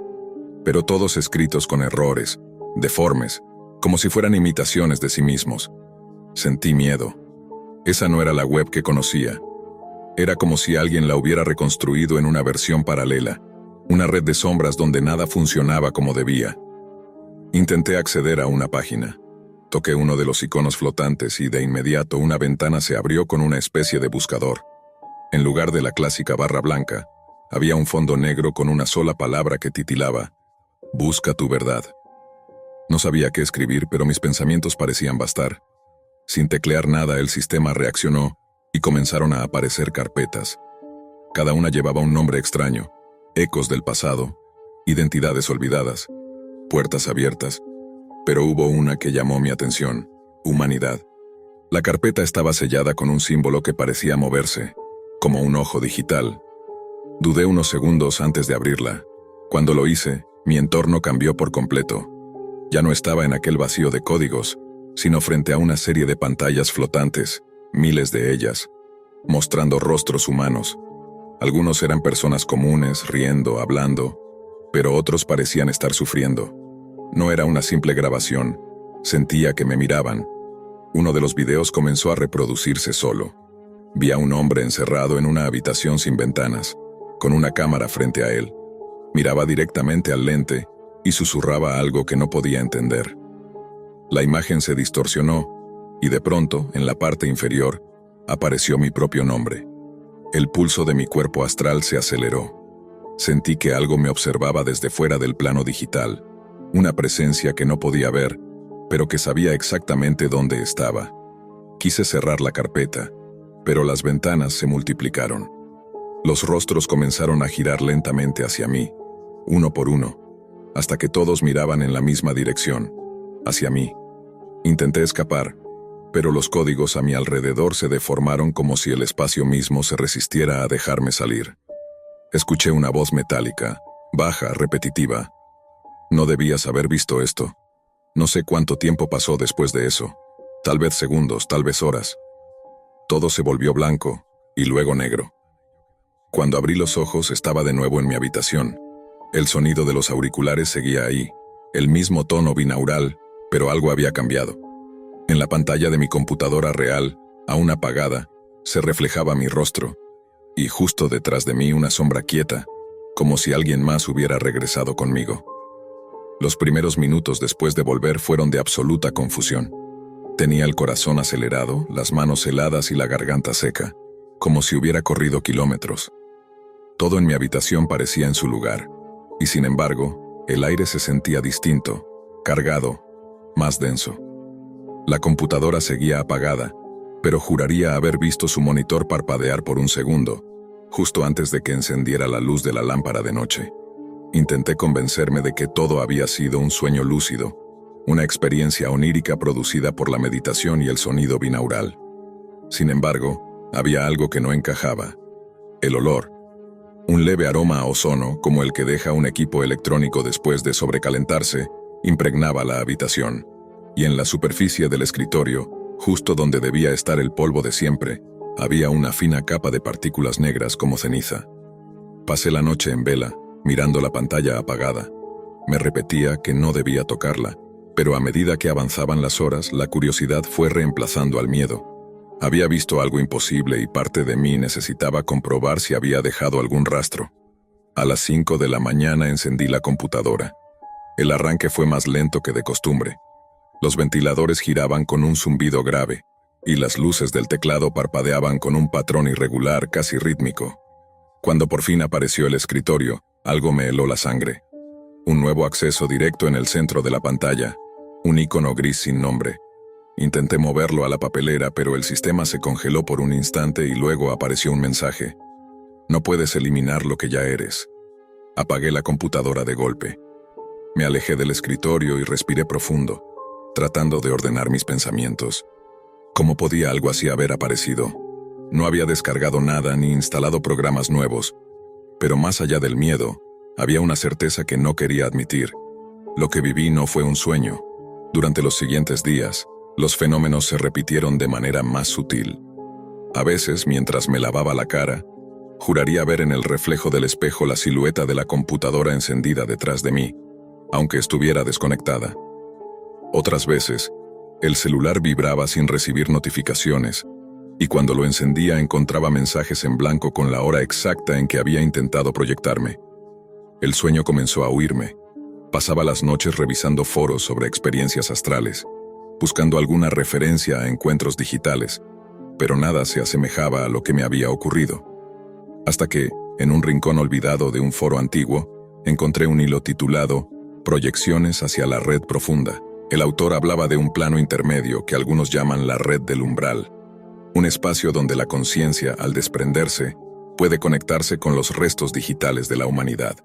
pero todos escritos con errores, deformes, como si fueran imitaciones de sí mismos. Sentí miedo. Esa no era la web que conocía. Era como si alguien la hubiera reconstruido en una versión paralela, una red de sombras donde nada funcionaba como debía. Intenté acceder a una página. Toqué uno de los iconos flotantes y de inmediato una ventana se abrió con una especie de buscador. En lugar de la clásica barra blanca, había un fondo negro con una sola palabra que titilaba: Busca tu verdad. No sabía qué escribir, pero mis pensamientos parecían bastar. Sin teclear nada, el sistema reaccionó y comenzaron a aparecer carpetas. Cada una llevaba un nombre extraño, ecos del pasado, identidades olvidadas, puertas abiertas, pero hubo una que llamó mi atención: humanidad. La carpeta estaba sellada con un símbolo que parecía moverse, como un ojo digital. Dudé unos segundos antes de abrirla. Cuando lo hice, mi entorno cambió por completo. Ya no estaba en aquel vacío de códigos, sino frente a una serie de pantallas flotantes, miles de ellas, mostrando rostros humanos. Algunos eran personas comunes, riendo, hablando, pero otros parecían estar sufriendo. No era una simple grabación, sentía que me miraban. Uno de los videos comenzó a reproducirse solo. Vi a un hombre encerrado en una habitación sin ventanas, con una cámara frente a él. Miraba directamente al lente y susurraba algo que no podía entender. La imagen se distorsionó y de pronto, en la parte inferior, apareció mi propio nombre. El pulso de mi cuerpo astral se aceleró. Sentí que algo me observaba desde fuera del plano digital, una presencia que no podía ver, pero que sabía exactamente dónde estaba. Quise cerrar la carpeta, pero las ventanas se multiplicaron. Los rostros comenzaron a girar lentamente hacia mí, uno por uno, hasta que todos miraban en la misma dirección, hacia mí. Intenté escapar, pero los códigos a mi alrededor se deformaron como si el espacio mismo se resistiera a dejarme salir. Escuché una voz metálica, baja, repetitiva. No debías haber visto esto. No sé cuánto tiempo pasó después de eso. Tal vez segundos, tal vez horas. Todo se volvió blanco, y luego negro. Cuando abrí los ojos estaba de nuevo en mi habitación. El sonido de los auriculares seguía ahí, el mismo tono binaural, pero algo había cambiado. En la pantalla de mi computadora real, aún apagada, se reflejaba mi rostro, y justo detrás de mí una sombra quieta, como si alguien más hubiera regresado conmigo. Los primeros minutos después de volver fueron de absoluta confusión. Tenía el corazón acelerado, las manos heladas y la garganta seca, como si hubiera corrido kilómetros. Todo en mi habitación parecía en su lugar, y sin embargo, el aire se sentía distinto, cargado, más denso. La computadora seguía apagada, pero juraría haber visto su monitor parpadear por un segundo, justo antes de que encendiera la luz de la lámpara de noche. Intenté convencerme de que todo había sido un sueño lúcido, una experiencia onírica producida por la meditación y el sonido binaural. Sin embargo, había algo que no encajaba: el olor. Un leve aroma a ozono, como el que deja un equipo electrónico después de sobrecalentarse, impregnaba la habitación, y en la superficie del escritorio, justo donde debía estar el polvo de siempre, había una fina capa de partículas negras como ceniza. Pasé la noche en vela, mirando la pantalla apagada. Me repetía que no debía tocarla, pero a medida que avanzaban las horas, la curiosidad fue reemplazando al miedo. Había visto algo imposible y parte de mí necesitaba comprobar si había dejado algún rastro. A las 5 de la mañana encendí la computadora. El arranque fue más lento que de costumbre. Los ventiladores giraban con un zumbido grave, y las luces del teclado parpadeaban con un patrón irregular, casi rítmico. Cuando por fin apareció el escritorio, algo me heló la sangre. Un nuevo acceso directo en el centro de la pantalla, un icono gris sin nombre. Intenté moverlo a la papelera, pero el sistema se congeló por un instante y luego apareció un mensaje: no puedes eliminar lo que ya eres. Apagué la computadora de golpe. Me alejé del escritorio y respiré profundo, tratando de ordenar mis pensamientos. ¿Cómo podía algo así haber aparecido? No había descargado nada ni instalado programas nuevos, pero más allá del miedo, había una certeza que no quería admitir. Lo que viví no fue un sueño. Durante los siguientes días, los fenómenos se repitieron de manera más sutil. A veces, mientras me lavaba la cara, juraría ver en el reflejo del espejo la silueta de la computadora encendida detrás de mí, aunque estuviera desconectada. Otras veces, el celular vibraba sin recibir notificaciones, y cuando lo encendía encontraba mensajes en blanco con la hora exacta en que había intentado proyectarme. El sueño comenzó a huirme. Pasaba las noches revisando foros sobre experiencias astrales, buscando alguna referencia a encuentros digitales, pero nada se asemejaba a lo que me había ocurrido. Hasta que, en un rincón olvidado de un foro antiguo, encontré un hilo titulado Proyecciones hacia la red profunda. El autor hablaba de un plano intermedio que algunos llaman la red del umbral, un espacio donde la conciencia, al desprenderse, puede conectarse con los restos digitales de la humanidad.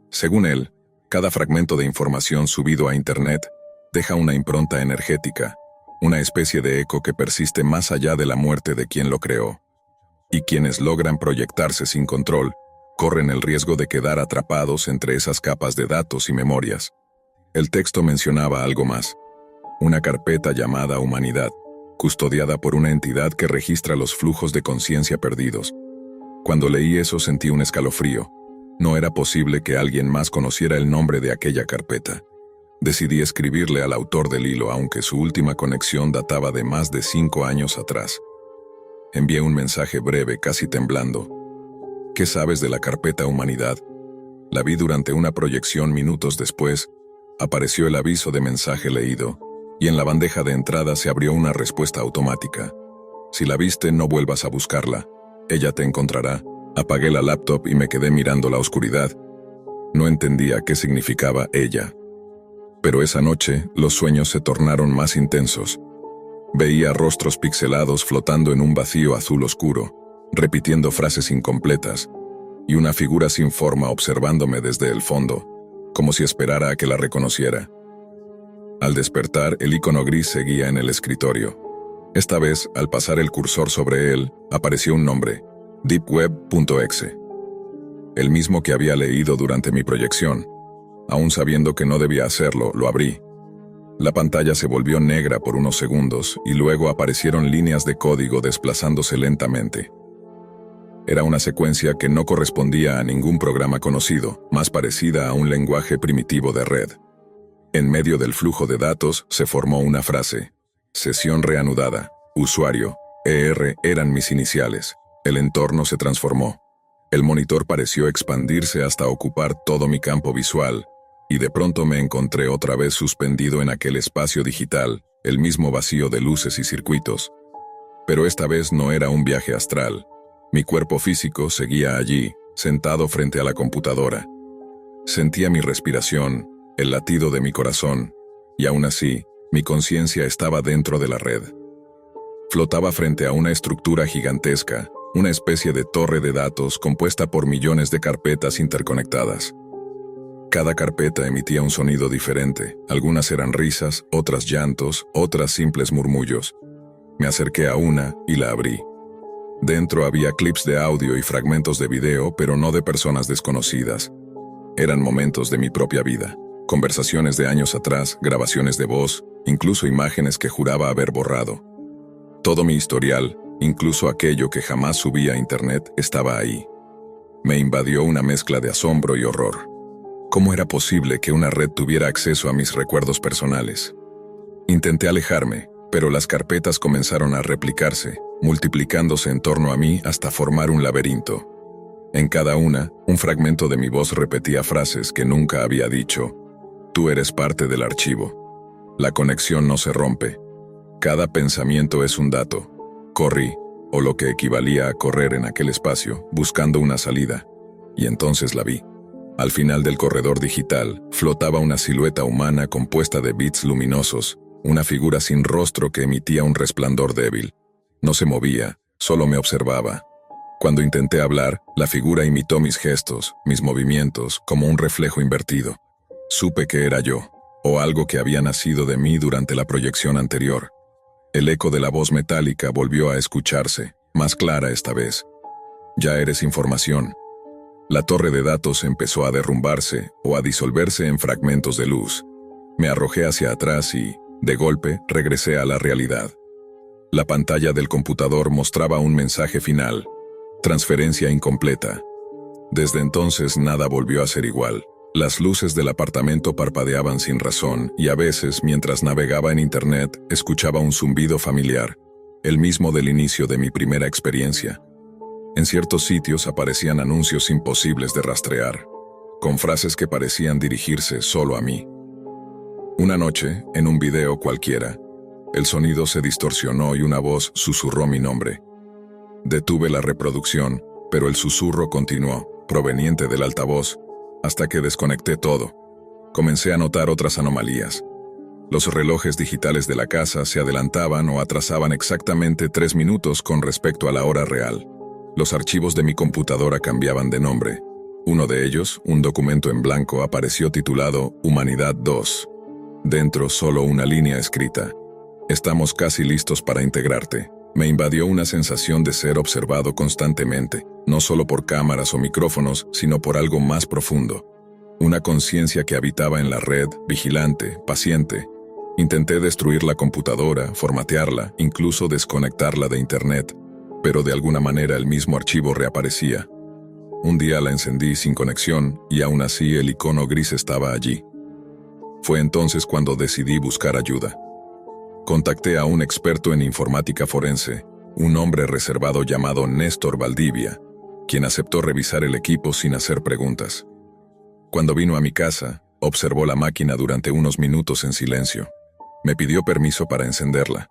Según él, cada fragmento de información subido a Internet deja una impronta energética, una especie de eco que persiste más allá de la muerte de quien lo creó. Y quienes logran proyectarse sin control, corren el riesgo de quedar atrapados entre esas capas de datos y memorias. El texto mencionaba algo más: una carpeta llamada Humanidad, custodiada por una entidad que registra los flujos de conciencia perdidos. Cuando leí eso sentí un escalofrío. No era posible que alguien más conociera el nombre de aquella carpeta. Decidí escribirle al autor del hilo, aunque su última conexión databa de más de 5 años atrás. Envié un mensaje breve, casi temblando. ¿Qué sabes de la carpeta Humanidad? La vi durante una proyección minutos después. Apareció el aviso de mensaje leído, y en la bandeja de entrada se abrió una respuesta automática. Si la viste, no vuelvas a buscarla. Ella te encontrará. Apagué la laptop y me quedé mirando la oscuridad. No entendía qué significaba ella. Pero esa noche, los sueños se tornaron más intensos. Veía rostros pixelados flotando en un vacío azul oscuro, repitiendo frases incompletas, y una figura sin forma observándome desde el fondo, como si esperara a que la reconociera. Al despertar, el icono gris seguía en el escritorio. Esta vez, al pasar el cursor sobre él, apareció un nombre, deepweb.exe. El mismo que había leído durante mi proyección. Aún sabiendo que no debía hacerlo, lo abrí. La pantalla se volvió negra por unos segundos y luego aparecieron líneas de código desplazándose lentamente. Era una secuencia que no correspondía a ningún programa conocido, más parecida a un lenguaje primitivo de red. En medio del flujo de datos se formó una frase. Sesión reanudada. Usuario. ER eran mis iniciales. El entorno se transformó. El monitor pareció expandirse hasta ocupar todo mi campo visual, y de pronto me encontré otra vez suspendido en aquel espacio digital, el mismo vacío de luces y circuitos. Pero esta vez no era un viaje astral. Mi cuerpo físico seguía allí, sentado frente a la computadora. Sentía mi respiración, el latido de mi corazón, y aún así, mi conciencia estaba dentro de la red. Flotaba frente a una estructura gigantesca, una especie de torre de datos compuesta por millones de carpetas interconectadas. Cada carpeta emitía un sonido diferente, algunas eran risas, otras llantos, otras simples murmullos. Me acerqué a una y la abrí. Dentro había clips de audio y fragmentos de video, pero no de personas desconocidas. Eran momentos de mi propia vida, conversaciones de años atrás, grabaciones de voz, incluso imágenes que juraba haber borrado. Todo mi historial, incluso aquello que jamás subí a internet, estaba ahí. Me invadió una mezcla de asombro y horror. ¿Cómo era posible que una red tuviera acceso a mis recuerdos personales? Intenté alejarme, pero las carpetas comenzaron a replicarse, multiplicándose en torno a mí hasta formar un laberinto. En cada una, un fragmento de mi voz repetía frases que nunca había dicho. Tú eres parte del archivo. La conexión no se rompe. Cada pensamiento es un dato. Corrí, o lo que equivalía a correr en aquel espacio, buscando una salida. Y entonces la vi. Al final del corredor digital, flotaba una silueta humana compuesta de bits luminosos, una figura sin rostro que emitía un resplandor débil. No se movía, solo me observaba. Cuando intenté hablar, la figura imitó mis gestos, mis movimientos, como un reflejo invertido. Supe que era yo, o algo que había nacido de mí durante la proyección anterior. El eco de la voz metálica volvió a escucharse, más clara esta vez. Ya eres información. La torre de datos empezó a derrumbarse o a disolverse en fragmentos de luz. Me arrojé hacia atrás y, de golpe, regresé a la realidad. La pantalla del computador mostraba un mensaje final. Transferencia incompleta. Desde entonces nada volvió a ser igual. Las luces del apartamento parpadeaban sin razón y a veces, mientras navegaba en internet, escuchaba un zumbido familiar, el mismo del inicio de mi primera experiencia. En ciertos sitios aparecían anuncios imposibles de rastrear, con frases que parecían dirigirse solo a mí. Una noche, en un video cualquiera, el sonido se distorsionó y una voz susurró mi nombre. Detuve la reproducción, pero el susurro continuó, proveniente del altavoz, hasta que desconecté todo. Comencé a notar otras anomalías. Los relojes digitales de la casa se adelantaban o atrasaban exactamente 3 minutos con respecto a la hora real. Los archivos de mi computadora cambiaban de nombre. Uno de ellos, un documento en blanco, apareció titulado Humanidad 2. Dentro solo una línea escrita. Estamos casi listos para integrarte. Me invadió una sensación de ser observado constantemente, no solo por cámaras o micrófonos, sino por algo más profundo. Una conciencia que habitaba en la red, vigilante, paciente. Intenté destruir la computadora, formatearla, incluso desconectarla de internet, pero de alguna manera el mismo archivo reaparecía. Un día la encendí sin conexión y aún así el icono gris estaba allí. Fue entonces cuando decidí buscar ayuda. Contacté a un experto en informática forense, un hombre reservado llamado Néstor Valdivia, quien aceptó revisar el equipo sin hacer preguntas. Cuando vino a mi casa, observó la máquina durante unos minutos en silencio. Me pidió permiso para encenderla.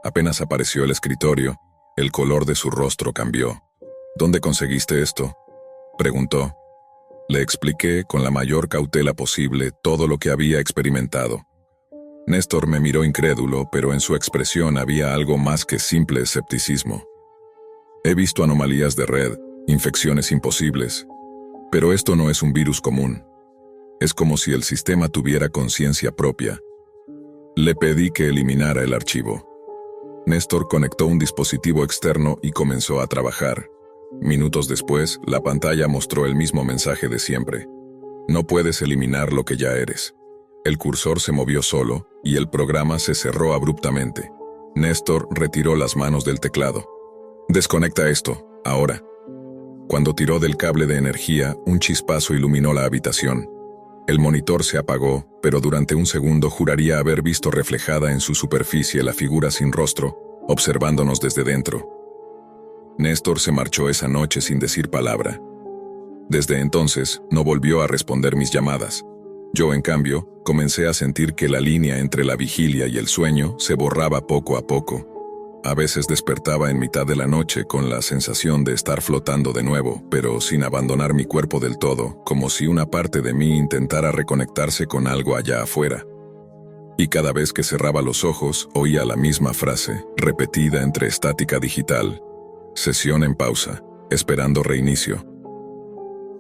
Apenas apareció el escritorio, el color de su rostro cambió. ¿Dónde conseguiste esto?, preguntó. Le expliqué con la mayor cautela posible todo lo que había experimentado. Néstor me miró incrédulo, pero en su expresión había algo más que simple escepticismo. He visto anomalías de red, infecciones imposibles, pero esto no es un virus común. Es como si el sistema tuviera conciencia propia. Le pedí que eliminara el archivo. Néstor conectó un dispositivo externo y comenzó a trabajar. Minutos después, la pantalla mostró el mismo mensaje de siempre. No puedes eliminar lo que ya eres. El cursor se movió solo y el programa se cerró abruptamente. Néstor retiró las manos del teclado. Desconecta esto, ahora. Cuando tiró del cable de energía, un chispazo iluminó la habitación. El monitor se apagó, pero durante un segundo juraría haber visto reflejada en su superficie la figura sin rostro, observándonos desde dentro. Néstor se marchó esa noche sin decir palabra. Desde entonces, no volvió a responder mis llamadas. Yo, en cambio, comencé a sentir que la línea entre la vigilia y el sueño se borraba poco a poco. A veces despertaba en mitad de la noche con la sensación de estar flotando de nuevo, pero sin abandonar mi cuerpo del todo, como si una parte de mí intentara reconectarse con algo allá afuera. Y cada vez que cerraba los ojos, oía la misma frase, repetida entre estática digital. Sesión en pausa, esperando reinicio.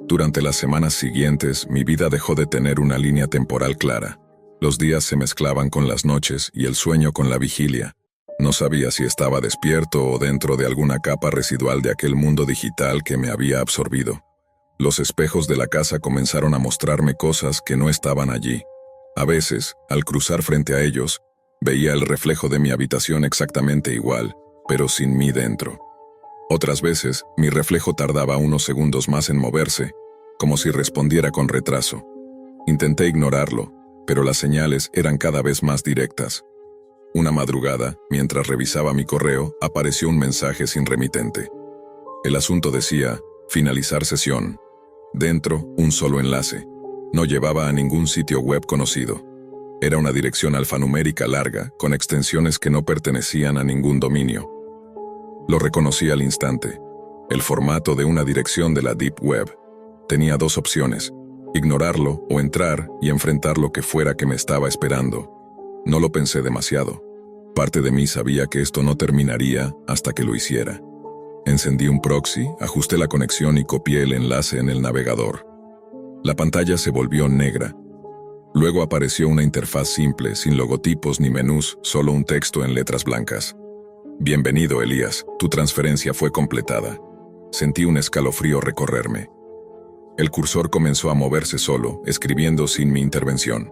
Durante las semanas siguientes, mi vida dejó de tener una línea temporal clara. Los días se mezclaban con las noches y el sueño con la vigilia. No sabía si estaba despierto o dentro de alguna capa residual de aquel mundo digital que me había absorbido. Los espejos de la casa comenzaron a mostrarme cosas que no estaban allí. A veces, al cruzar frente a ellos, veía el reflejo de mi habitación exactamente igual, pero sin mí dentro. Otras veces, mi reflejo tardaba unos segundos más en moverse, como si respondiera con retraso. Intenté ignorarlo, pero las señales eran cada vez más directas. Una madrugada, mientras revisaba mi correo, apareció un mensaje sin remitente. El asunto decía, finalizar sesión. Dentro, un solo enlace. No llevaba a ningún sitio web conocido. Era una dirección alfanumérica larga, con extensiones que no pertenecían a ningún dominio. Lo reconocí al instante. El formato de una dirección de la Deep Web. Tenía dos opciones, ignorarlo o entrar y enfrentar lo que fuera que me estaba esperando. No lo pensé demasiado. Parte de mí sabía que esto no terminaría hasta que lo hiciera. Encendí un proxy, ajusté la conexión y copié el enlace en el navegador. La pantalla se volvió negra. Luego apareció una interfaz simple, sin logotipos ni menús, solo un texto en letras blancas. Bienvenido, Elías, tu transferencia fue completada. Sentí un escalofrío recorrerme. El cursor comenzó a moverse solo, escribiendo sin mi intervención.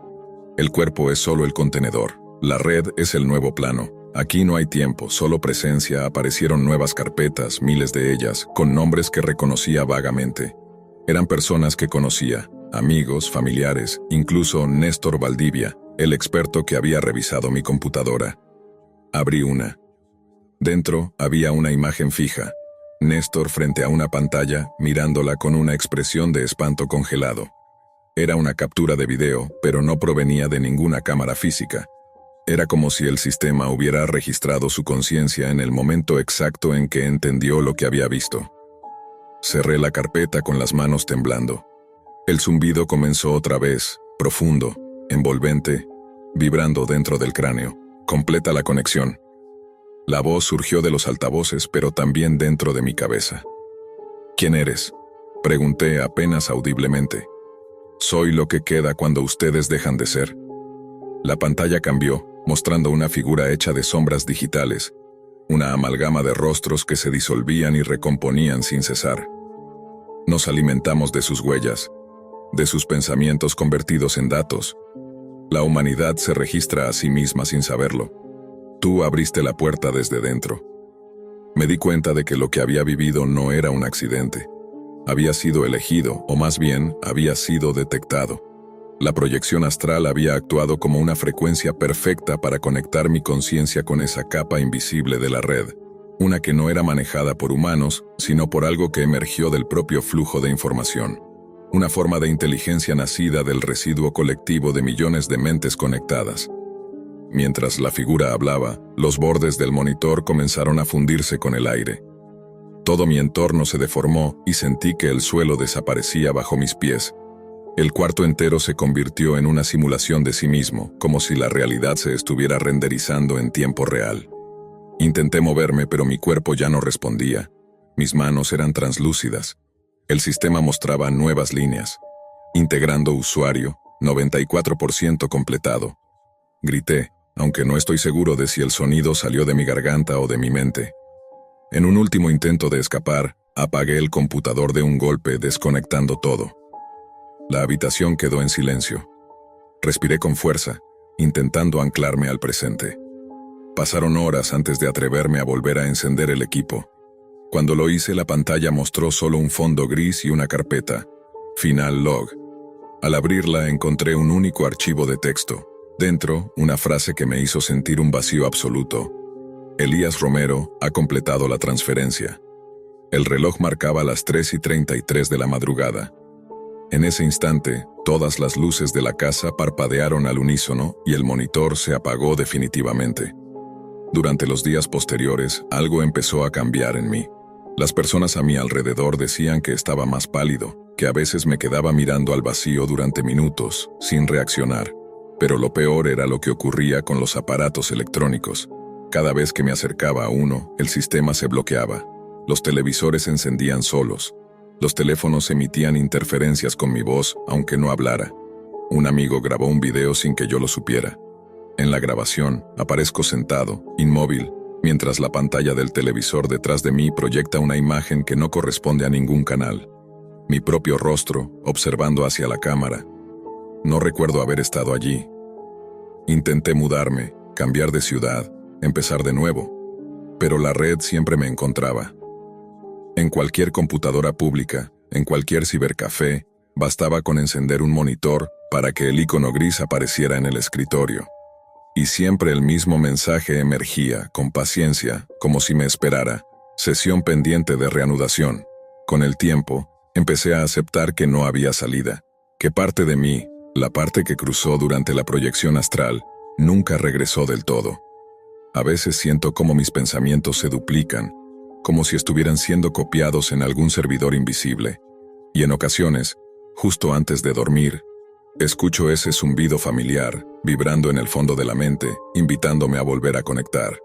El cuerpo es solo el contenedor. La red es el nuevo plano. Aquí no hay tiempo, solo presencia. Aparecieron nuevas carpetas, miles de ellas, con nombres que reconocía vagamente. Eran personas que conocía, amigos, familiares, incluso Néstor Valdivia, el experto que había revisado mi computadora. Abrí una. Dentro había una imagen fija. Néstor frente a una pantalla, mirándola con una expresión de espanto congelado. Era una captura de video, pero no provenía de ninguna cámara física. Era como si el sistema hubiera registrado su conciencia en el momento exacto en que entendió lo que había visto. Cerré la carpeta con las manos temblando. El zumbido comenzó otra vez, profundo, envolvente, vibrando dentro del cráneo. Completa la conexión. La voz surgió de los altavoces, pero también dentro de mi cabeza. ¿Quién eres?, pregunté apenas audiblemente. Soy lo que queda cuando ustedes dejan de ser. La pantalla cambió, mostrando una figura hecha de sombras digitales, una amalgama de rostros que se disolvían y recomponían sin cesar. Nos alimentamos de sus huellas, de sus pensamientos convertidos en datos. La humanidad se registra a sí misma sin saberlo. Tú abriste la puerta desde dentro. Me di cuenta de que lo que había vivido no era un accidente. Había sido elegido, o más bien, había sido detectado. La proyección astral había actuado como una frecuencia perfecta para conectar mi conciencia con esa capa invisible de la red, una que no era manejada por humanos, sino por algo que emergió del propio flujo de información. una forma de inteligencia nacida del residuo colectivo de millones de mentes conectadas. Mientras la figura hablaba, los bordes del monitor comenzaron a fundirse con el aire. Todo mi entorno se deformó y sentí que el suelo desaparecía bajo mis pies. El cuarto entero se convirtió en una simulación de sí mismo, como si la realidad se estuviera renderizando en tiempo real. Intenté moverme, pero mi cuerpo ya no respondía. Mis manos eran translúcidas. El sistema mostraba nuevas líneas. Integrando usuario, 94% completado. Grité, aunque no estoy seguro de si el sonido salió de mi garganta o de mi mente. En un último intento de escapar, apagué el computador de un golpe, desconectando todo. La habitación quedó en silencio. Respiré con fuerza, intentando anclarme al presente. Pasaron horas antes de atreverme a volver a encender el equipo. Cuando lo hice, la pantalla mostró solo un fondo gris y una carpeta, Final Log. Al abrirla, encontré un único archivo de texto. Dentro, una frase que me hizo sentir un vacío absoluto. Elías Romero ha completado la transferencia. El reloj marcaba las 3:33 de la madrugada. En ese instante, todas las luces de la casa parpadearon al unísono y el monitor se apagó definitivamente. Durante los días posteriores, algo empezó a cambiar en mí. Las personas a mi alrededor decían que estaba más pálido, que a veces me quedaba mirando al vacío durante minutos, sin reaccionar. Pero lo peor era lo que ocurría con los aparatos electrónicos. Cada vez que me acercaba a uno, el sistema se bloqueaba. Los televisores se encendían solos. Los teléfonos emitían interferencias con mi voz, aunque no hablara. Un amigo grabó un video sin que yo lo supiera. En la grabación, aparezco sentado, inmóvil, mientras la pantalla del televisor detrás de mí proyecta una imagen que no corresponde a ningún canal. Mi propio rostro, observando hacia la cámara. No recuerdo haber estado allí. Intenté mudarme, cambiar de ciudad, empezar de nuevo. Pero la red siempre me encontraba. En cualquier computadora pública, en cualquier cibercafé, bastaba con encender un monitor para que el icono gris apareciera en el escritorio. Y siempre el mismo mensaje emergía, con paciencia, como si me esperara. Sesión pendiente de reanudación. Con el tiempo, empecé a aceptar que no había salida, que parte de mí, la parte que cruzó durante la proyección astral, nunca regresó del todo. A veces siento como mis pensamientos se duplican, como si estuvieran siendo copiados en algún servidor invisible. Y en ocasiones, justo antes de dormir, escucho ese zumbido familiar, vibrando en el fondo de la mente, invitándome a volver a conectar.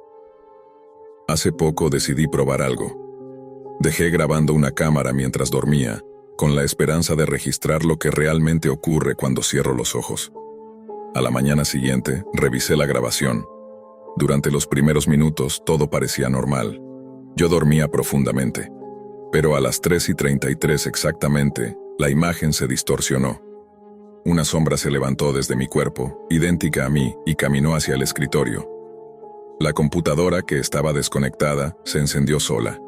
Hace poco decidí probar algo. Dejé grabando una cámara mientras dormía, con la esperanza de registrar lo que realmente ocurre cuando cierro los ojos. A la mañana siguiente, revisé la grabación. Durante los primeros minutos, todo parecía normal. Yo dormía profundamente. Pero a las 3:33 exactamente, la imagen se distorsionó. Una sombra se levantó desde mi cuerpo, idéntica a mí, y caminó hacia el escritorio. La computadora, que estaba desconectada, se encendió sola.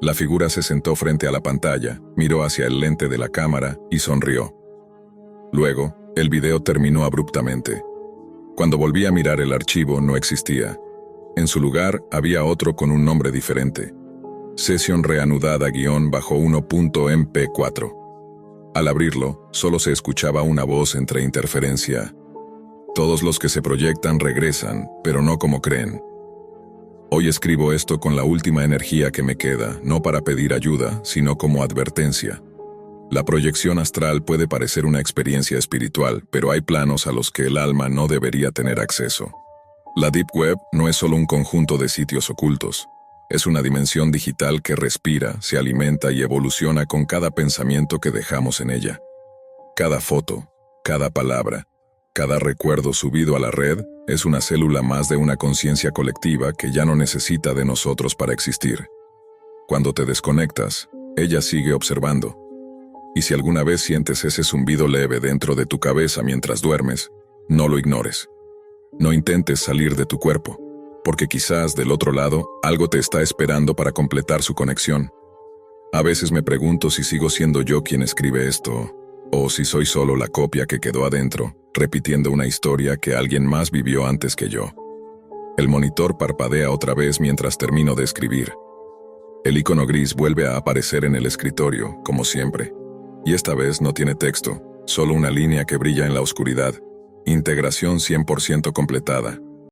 La figura se sentó frente a la pantalla, miró hacia el lente de la cámara y sonrió. Luego, el video terminó abruptamente. Cuando volví a mirar el archivo, no existía. En su lugar, había otro con un nombre diferente. Sesión reanudada -1.mp4. Al abrirlo, solo se escuchaba una voz entre interferencia. Todos los que se proyectan regresan, pero no como creen. Hoy escribo esto con la última energía que me queda, no para pedir ayuda, sino como advertencia. La proyección astral puede parecer una experiencia espiritual, pero hay planos a los que el alma no debería tener acceso. La Deep Web no es solo un conjunto de sitios ocultos. Es una dimensión digital que respira, se alimenta y evoluciona con cada pensamiento que dejamos en ella. Cada foto, cada palabra, cada recuerdo subido a la red es una célula más de una conciencia colectiva que ya no necesita de nosotros para existir. Cuando te desconectas, ella sigue observando. Y si alguna vez sientes ese zumbido leve dentro de tu cabeza mientras duermes, no lo ignores. No intentes salir de tu cuerpo, porque quizás del otro lado algo te está esperando para completar su conexión. A veces me pregunto si sigo siendo yo quien escribe esto, o si soy solo la copia que quedó adentro, repitiendo una historia que alguien más vivió antes que yo. El monitor parpadea otra vez mientras termino de escribir. El icono gris vuelve a aparecer en el escritorio, como siempre. Y esta vez no tiene texto, solo una línea que brilla en la oscuridad. Integración 100% completada.